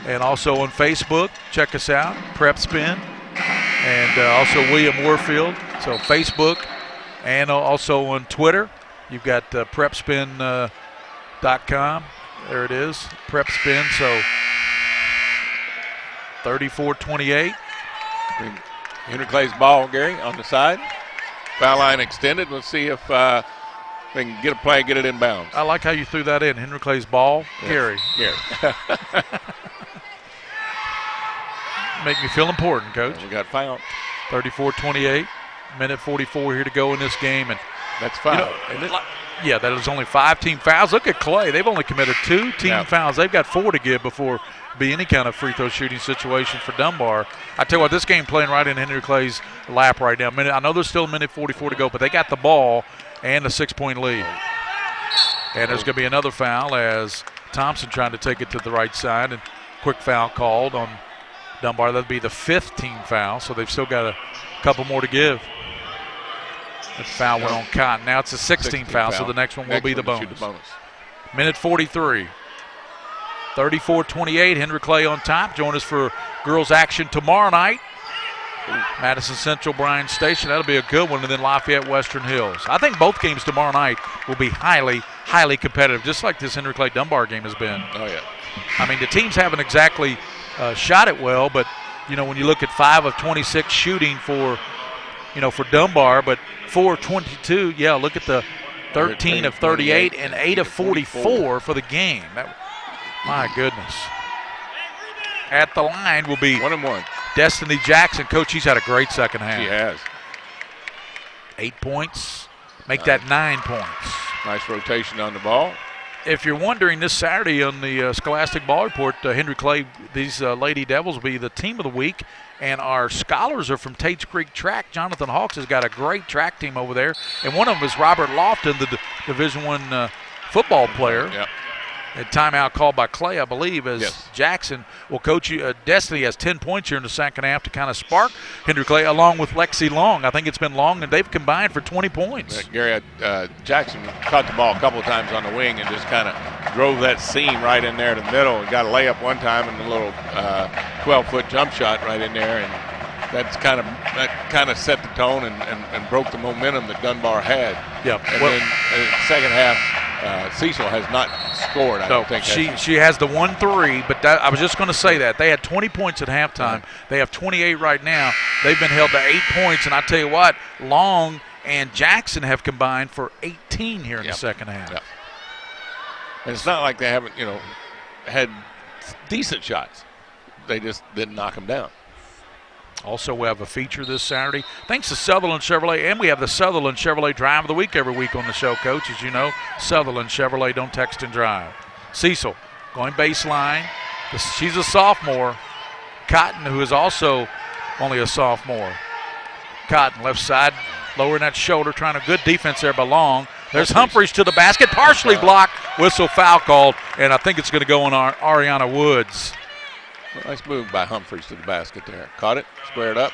and also on Facebook. Check us out, PrepSpin, and also William Warfield. So Facebook and also on Twitter. You've got PrepSpin.com. There it is, PrepSpin. So 34-28. Henry Clay's ball, Gary, on the side. Foul line extended. Let's see if they can get a play, get it inbounds. I like how you threw that in. Henry Clay's ball. Yes. Gary. Make me feel important, Coach. We got fouled. 34-28. 1:44 here to go in this game. And that's foul. Yeah, that is only 5 team fouls. Look at Clay. They've only committed 2 team fouls. They've got 4 to give before be any kind of free throw shooting situation for Dunbar. I tell you what, this game playing right in Henry Clay's lap right now. I know there's still 1:44 to go, but they got the ball and a 6-point lead. And there's going to be another foul as Thompson trying to take it to the right side, and quick foul called on Dunbar. That'll be the 5th team foul, so they've still got a couple more to give. That foul went on Cotton. Now it's a 16 foul, so the next one will be the bonus. 1:43. 34-28, Henry Clay on top. Join us for girls action tomorrow night. Madison Central, Bryan Station. That'll be a good one. And then Lafayette, Western Hills. I think both games tomorrow night will be highly, highly competitive, just like this Henry Clay Dunbar game has been. Oh, yeah. I mean, the teams haven't exactly shot it well, but, when you look at 5 of 26 shooting for Dunbar, but 4 of 22, look at the 13 of 38 and 8 of 44 for the game. My goodness. At the line will be 1-1. Destiny Jackson. Coach, he's had a great second half. She has. 8 points. Make that 9 points. Nice rotation on the ball. If you're wondering, this Saturday on the Scholastic Ball Report, Henry Clay, these Lady Devils will be the team of the week. And our scholars are from Tates Creek Track. Jonathan Hawks has got a great track team over there. And one of them is Robert Lofton, the Division I football player. Yep. A timeout called by Clay, I believe, as Jackson. Well, Coach, Destiny has 10 points here in the second half to kind of spark Henry Clay, along with Lexi Long. I think it's been Long, and they've combined for 20 points. Gary, Jackson caught the ball a couple of times on the wing and just kind of drove that seam right in there to the middle. And got a layup one time and a little 12-foot jump shot right in there. And that kind of set the tone and broke the momentum that Dunbar had. Yep. And then second half, Cecil has not scored. I don't think she has the 1-3, but I was just going to say that they had 20 points at halftime. They have 28 right now. They've been held to 8 points, and I tell you what, Long and Jackson have combined for 18 here in Yep. the second half. Yep. And it's not like they haven't, had decent shots. They just didn't knock them down. Also, we have a feature this Saturday. Thanks to Sutherland Chevrolet, and we have the Sutherland Chevrolet Drive of the Week every week on the show, Coach. As you know, Sutherland Chevrolet, don't text and drive. Cecil going baseline. She's a sophomore. Cotton, who is also only a sophomore. Cotton, left side, lowering that shoulder, trying a good defense there by Long. There's Humphreys to the basket, partially blocked, whistle foul called, and I think it's going to go on Ariana Woods. Nice move by Humphreys to the basket there. Caught it, squared up,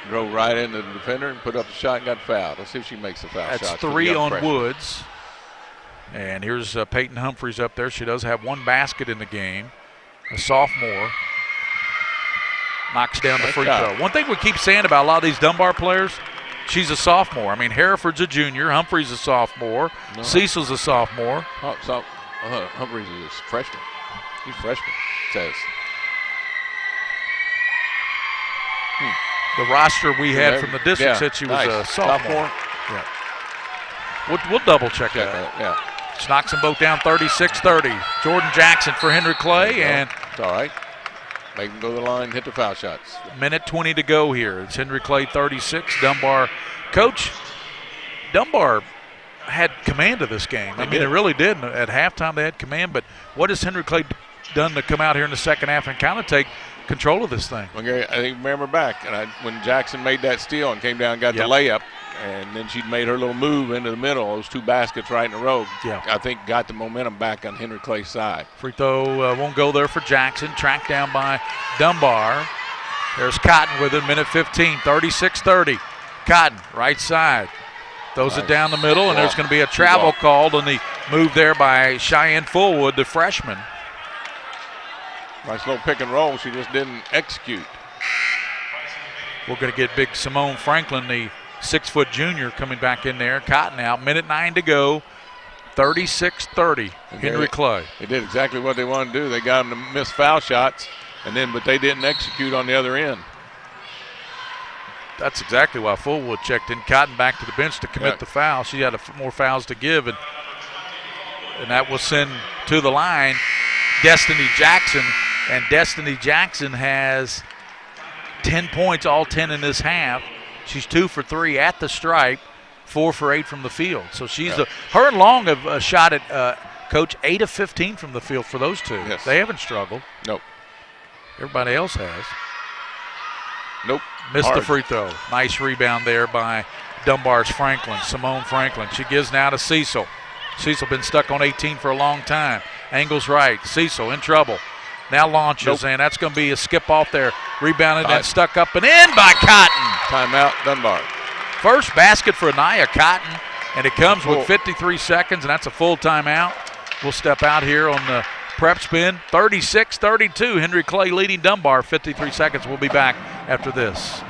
drove right into the defender and put up the shot and got fouled. Let's see if she makes the foul shot. That's 3 on freshman. Woods. And here's Peyton Humphreys up there. She does have 1 basket in the game. A sophomore. Knocks down the free throw. One thing we keep saying about a lot of these Dunbar players, she's a sophomore. I mean, Hereford's a junior. Humphreys a sophomore. No. Cecil's a sophomore. Humphreys is a freshman. He's a freshman, it says. The roster we had from the district said she was a sophomore. Yeah. We'll double check that. Yeah. She knocks them both down 36-30. Jordan Jackson for Henry Clay. And it's all right. Make them go to the line, hit the foul shots. Minute 20 to go here. It's Henry Clay 36, Dunbar. Coach, Dunbar had command of this game. I mean, they really did. At halftime, they had command. But what has Henry Clay done to come out here in the second half and kind of take control of this thing? Well, Gary, I think remember back when Jackson made that steal and came down and got the layup, and then she'd made her little move into the middle, those 2 baskets right in a row. Yeah. I think got the momentum back on Henry Clay's side. Free throw won't go there for Jackson. Tracked down by Dunbar. There's Cotton with it, minute 15, 36-30. Cotton, right side. Throws it down the middle, and there's going to be a travel called on the move there by Cheyenne Fullwood, the freshman. Nice little pick and roll. She just didn't execute. We're going to get big Simone Franklin, the 6-foot junior, coming back in there. Cotton out. Minute 9 to go. 36-30. Henry Clay. They did exactly what they wanted to do. They got them to miss foul shots, but they didn't execute on the other end. That's exactly why Fullwood checked in. Cotton back to the bench to commit the foul. She had more fouls to give, and that will send to the line Destiny Jackson. And Destiny Jackson has 10 points, all 10 in this half. She's 2 for 3 at the stripe, 4 for 8 from the field. So she's her and Long have shot at Coach 8 of 15 from the field for those 2. Yes. They haven't struggled. Nope. Everybody else has. Nope. Missed the free throw. Nice rebound there by Dunbar's Franklin, Simone Franklin. She gives now to Cecil. Cecil been stuck on 18 for a long time. Angles right. Cecil in trouble. Now launches, and that's going to be a skip off there. Rebounded and stuck up and in by Cotton. Timeout, Dunbar. First basket for Anaya Cotton, and it comes with 53 seconds, and that's a full timeout. We'll step out here on the prep spin. 36-32, Henry Clay leading Dunbar, 53 seconds. We'll be back after this.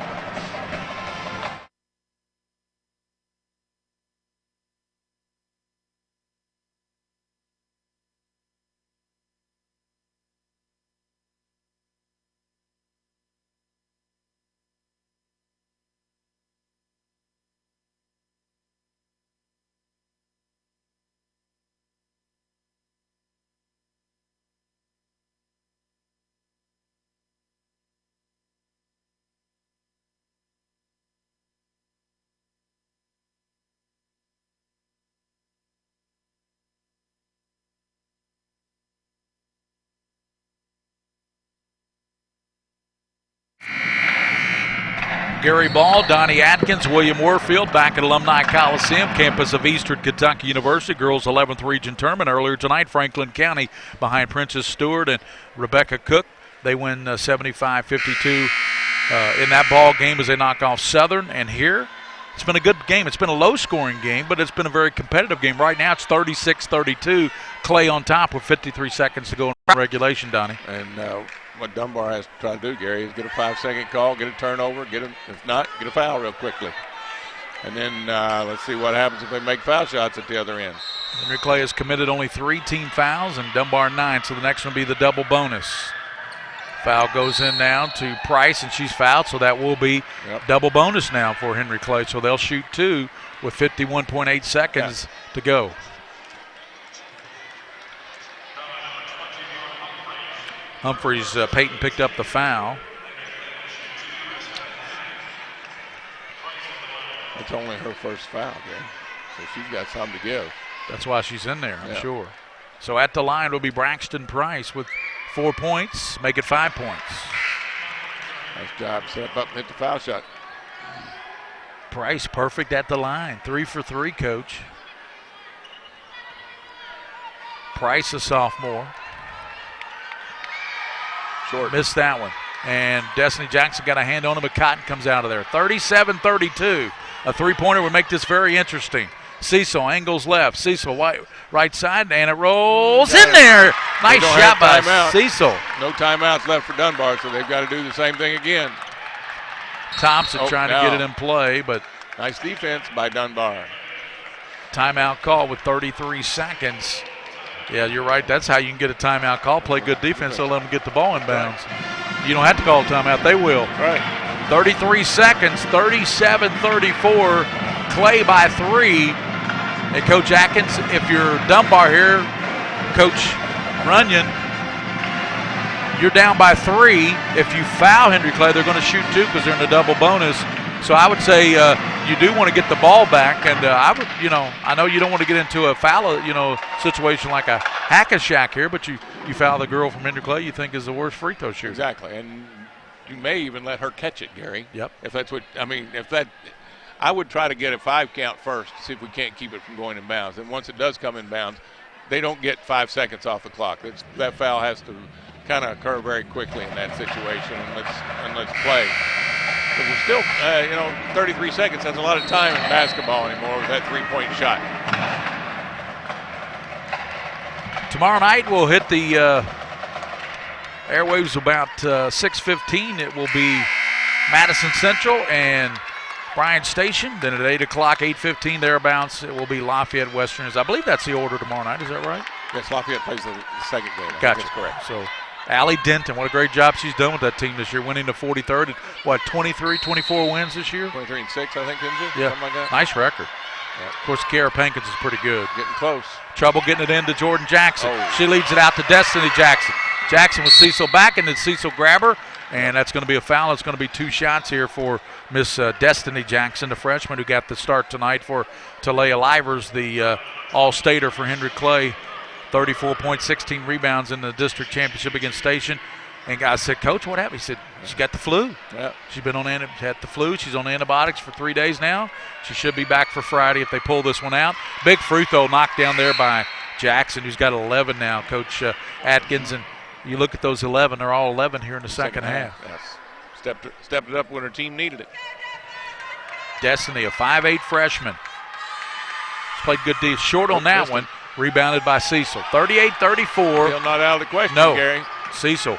Gary Ball, Donnie Atkins, William Warfield back at Alumni Coliseum, campus of Eastern Kentucky University. Girls 11th Region Tournament earlier tonight. Franklin County behind Princess Stewart and Rebecca Cook. They win 75-52 in that ball game as they knock off Southern. And here, it's been a good game. It's been a low-scoring game, but it's been a very competitive game. Right now, it's 36-32. Clay on top with 53 seconds to go in regulation, Donnie. And what Dunbar has to try to do, Gary, is get a 5-second call, get a turnover, if not, get a foul real quickly. And then let's see what happens if they make foul shots at the other end. Henry Clay has committed only 3 team fouls and Dunbar 9, so the next one will be the double bonus. Foul goes in now to Price, and she's fouled, so that will be double bonus now for Henry Clay. So they'll shoot 2 with 51.8 seconds to go. Humphreys, Peyton picked up the foul. It's only her first foul, Gary. So she's got something to give. That's why she's in there, I'm sure. So at the line will be Braxton Price with 4 points, make it 5 points. Nice job, set up and hit the foul shot. Price perfect at the line, 3 for 3, coach. Price, a sophomore. Short. Missed that one. And Destiny Jackson got a hand on him, but Cotton comes out of there. 37-32. A three-pointer would make this very interesting. Cecil angles left. Cecil right side, and it rolls in there. Nice shot by Cecil. No timeouts left for Dunbar, so they've got to do the same thing again. Thompson trying to get it in play, but nice defense by Dunbar. Timeout call with 33 seconds. Yeah, you're right. That's how you can get a timeout call. Play good defense, they'll let them get the ball in bounds. You don't have to call a timeout. They will. Right. 33 seconds, 37-34. Clay by 3. And Coach Atkins, if you're Dunbar here, Coach Runyon, you're down by 3. If you foul Henry Clay, they're going to shoot 2 because they're in a double bonus. So I would say you do want to get the ball back, and I would, I know you don't want to get into a foul, situation like a hack-a-shack here, but you foul the girl from Henry Clay you think is the worst free throw shooter. Exactly, and you may even let her catch it, Gary. Yep. If that's what I would try to get a 5 count first to see if we can't keep it from going in bounds. And once it does come in bounds, they don't get 5 seconds off the clock. That foul has to kind of occur very quickly in that situation, and let's play. But there's still, 33 seconds. That's a lot of time in basketball anymore with that three-point shot. Tomorrow night we'll hit the airwaves about 6:15. It will be Madison Central and Bryan Station. Then at 8 o'clock, 8:15 thereabouts, it will be Lafayette Westerners. I believe that's the order tomorrow night. Is that right? Yes, Lafayette plays the second game. Gotcha. That's correct. So Allie Denton, what a great job she's done with that team this year, winning the 43rd. 23, 24 wins this year? 23 and 6, I think, didn't you? Yeah, something like that. nice record. Yep. Of course, Kiara Pankins is pretty good. Getting close. Trouble getting it into Jordan Jackson. Oh. She leads it out to Destiny Jackson. Jackson with Cecil back, and then Cecil grab her, and that's going to be a foul. It's going to be 2 shots here for Miss Destiny Jackson, the freshman who got the start tonight for Talia Livers, the all-stater for Henry Clay. 34 points, 16 rebounds in the district championship against Station. And guys said, Coach, what happened? He said, she got the flu. Yep. She's been had the flu. She's on antibiotics for 3 days now. She should be back for Friday if they pull this one out. Big free throw knocked down there by Jackson, who's got 11 now, Coach Atkins. And you look at those 11, they're all 11 here in the second half. Yes. Stepped it up when her team needed it. Destiny, a 5'8 freshman. She's played good deep. Short on that one. Rebounded by Cecil. 38-34. Still not out of the question, no. Gary. Cecil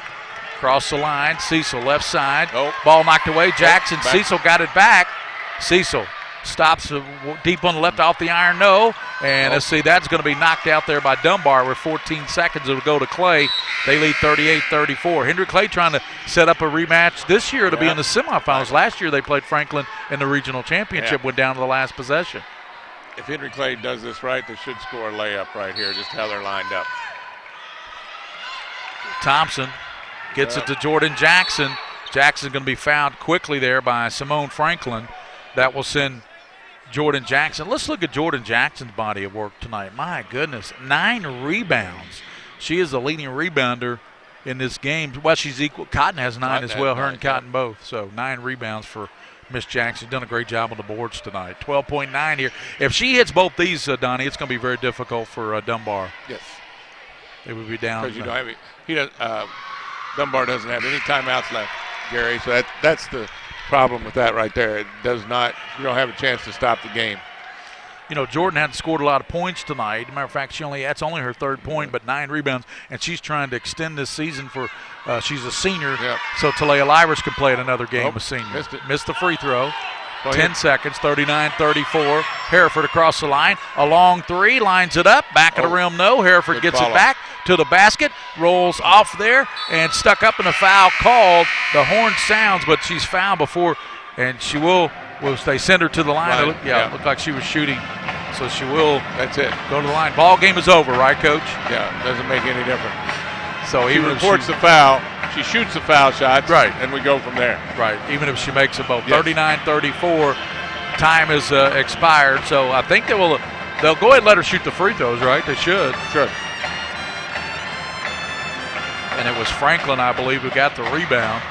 cross the line. Cecil left side. Nope. Ball knocked away. Jackson. Back. Cecil got it back. Cecil stops deep on the left off the iron. No. And let's see, that's going to be knocked out there by Dunbar with 14 seconds. It'll go to Clay. They lead 38-34. Henry Clay trying to set up a rematch this year to be in the semifinals. Last year they played Franklin in the regional championship, went down to the last possession. If Henry Clay does this right, they should score a layup right here, just how they're lined up. Thompson gets it to Jordan Jackson. Jackson's going to be fouled quickly there by Simone Franklin. That will send Jordan Jackson. Let's look at Jordan Jackson's body of work tonight. My goodness, 9 rebounds. She is the leading rebounder in this game. Well, she's equal. Cotton has 9 as well, her and Cotton both. So 9 rebounds for Miss Jackson. Done a great job on the boards tonight. 12.9 here. If she hits both these, Donnie, it's going to be very difficult for Dunbar. Yes. They would be down. Because you don't have Dunbar doesn't have any timeouts left, Gary. So that's the problem with that right there. It does not. You don't have a chance to stop the game. Jordan hadn't scored a lot of points tonight. As a matter of fact, that's only her 3rd point, but 9 rebounds, and she's trying to extend this season for. She's a senior, so Talia Livers can play in another game. A senior missed it. Missed the free throw. 10 seconds, 39-34. Hereford across the line. A long three, lines it up. Back of the rim, no. Hereford gets it back to the basket, rolls off there, and stuck up in a foul called. The horn sounds, but she's fouled before, and she will they send her to the line. Right. It looked like she was shooting, so she will That's it. go to the line. Ball game is over, right, Coach? Yeah, doesn't make any difference. So He reports the foul. She shoots the foul shots. Right. And we go from there. Right, even if she makes a both. Yes. 39-34, time is expired, so I think they'll go ahead and let her shoot the free throws, right? They should. Sure. And it was Franklin, I believe, who got the rebound.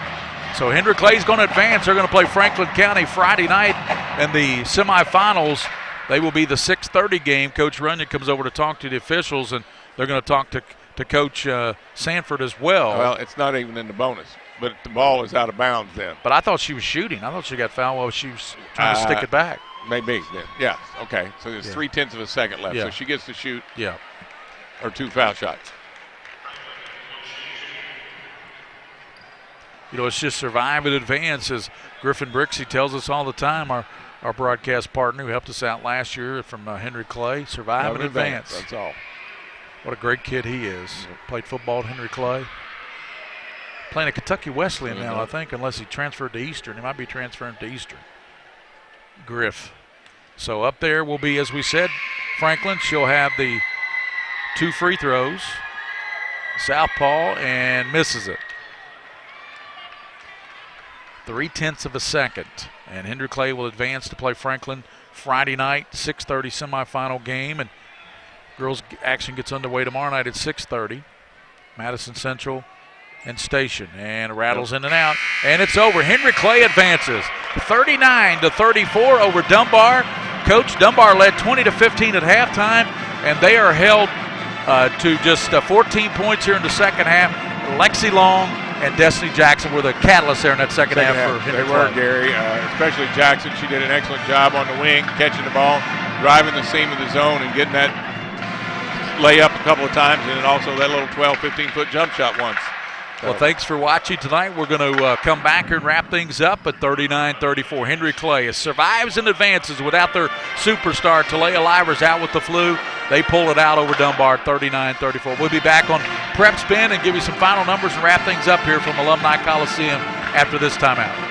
So Henry Clay's going to advance. They're going to play Franklin County Friday night in the semifinals. They will be the 6:30 game. Coach Runyon comes over to talk to the officials, and they're going to talk to Coach Sanford as well. Well, it's not even in the bonus, but the ball is out of bounds then. But I thought she was shooting. I thought she got fouled while she was trying to stick it back. Maybe then. Yeah. Okay. So there's 0.3 of a second left. Yeah. So she gets to shoot Yeah. her 2 foul shots. You know, it's just survive and advance, as Griffin Brixey tells us all the time, our broadcast partner who helped us out last year from Henry Clay. Survive and advance. That's all. What a great kid he is. Played football at Henry Clay. Playing at Kentucky Wesleyan now, I think, unless he transferred to Eastern. He might be transferring to Eastern. Griff. So up there will be, as we said, Franklin. She'll have the 2 free throws. Southpaw, and misses it. 0.3 of a second. And Henry Clay will advance to play Franklin Friday night, 6:30 semifinal game. And girls action gets underway tomorrow night at 6:30. Madison Central and Station. And rattles in and out. And it's over. Henry Clay advances 39-34 over Dunbar. Coach, Dunbar led 20-15 at halftime, and they are held to just 14 points here in the second half. Lexi Long and Destiny Jackson were the catalysts there in that second half for Henry They were, Clay. Gary, especially Jackson. She did an excellent job on the wing, catching the ball, driving the seam of the zone, and getting that layup a couple of times, and then also that little 12, 15-foot jump shot once. Well, thanks for watching tonight. We're going to come back and wrap things up at 39-34. Henry Clay survives and advances without their superstar. Talia Livers out with the flu. They pull it out over Dunbar, 39-34. We'll be back on PrepSpin and give you some final numbers and wrap things up here from Alumni Coliseum after this timeout.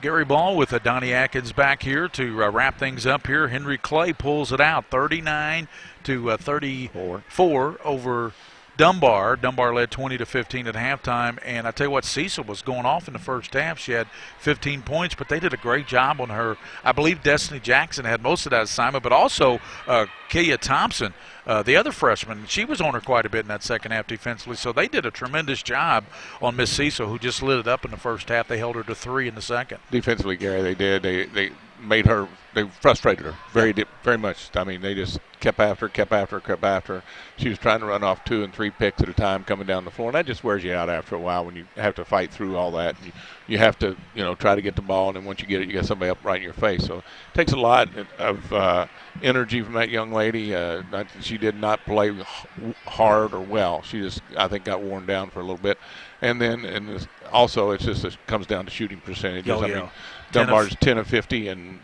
Gary Ball with Donnie Atkins back here to wrap things up here. Henry Clay pulls it out, 39 to 34 over Dunbar. Dunbar led 20-15 at halftime, and I tell you what, Cecil was going off in the first half. She had 15 points, but they did a great job on her. I believe Destiny Jackson had most of that assignment, but also Kia Thompson, the other freshman, she was on her quite a bit in that second half defensively. So they did a tremendous job on Miss Cecil, who just lit it up in the first half. They held her to 3 in the second. Defensively, Gary, they did. They made her. They frustrated her very much. I mean, they just kept after her. She was trying to run off 2 and 3 picks at a time coming down the floor, and that just wears you out after a while when you have to fight through all that. You have to, try to get the ball, and then once you get it, you got somebody up right in your face. So it takes a lot of energy from that young lady. She did not play hard or well. She just, I think, got worn down for a little bit. And then, also, it comes down to shooting percentages. Oh, I yeah. mean, Dunbar's 10 of 50, and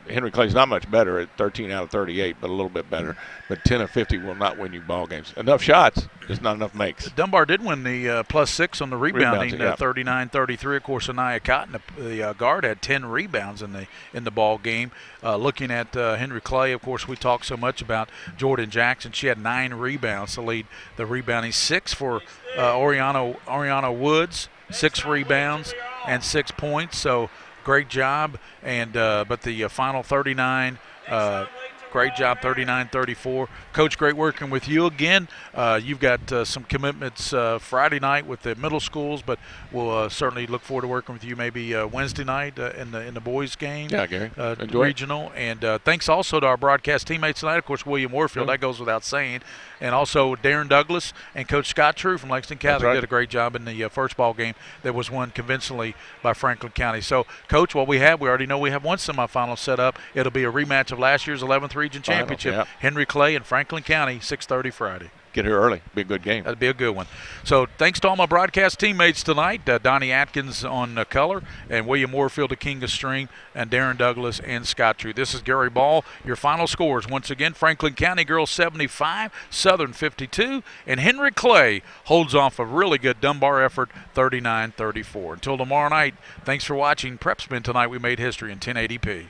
Henry Clay's not much better at 13 out of 38, but a little bit better. But 10 of 50 will not win you ball games. Enough shots, just not enough makes. Dunbar did win the +6 on the rebounding, yeah. 39-33. Of course, Anaya Cotton, the guard, had 10 rebounds in the ball game. Looking at Henry Clay, of course, we talked so much about Jordan Jackson. She had 9 rebounds to lead the rebounding. 6 for Oriana Woods, 6 rebounds and 6 points. So great job. And but the final 39. Great job, 39-34. Coach, great working with you again. You've got some commitments Friday night with the middle schools, but we'll certainly look forward to working with you maybe Wednesday night in the boys' game. Yeah, Gary. Regional. And thanks also to our broadcast teammates tonight. Of course, William Warfield, that goes without saying. And also Darren Douglas and Coach Scott True from Lexington Catholic did a great job in the first ball game that was won convincingly by Franklin County. So, Coach, what we already know we have one semifinal set up. It'll be a rematch of last year's 11th Region Championship. Yeah. Henry Clay and Franklin County, 6:30 Friday. Get here early. Be a good game. That'd be a good one. So thanks to all my broadcast teammates tonight, Donnie Atkins on color, and William Warfield, the King of Stream, and Darren Douglas and Scott True. This is Gary Ball. Your final scores, once again, Franklin County girls 75, Southern 52, and Henry Clay holds off a really good Dunbar effort, 39-34. Until tomorrow night, thanks for watching PrepSpin tonight. We made history in 1080p.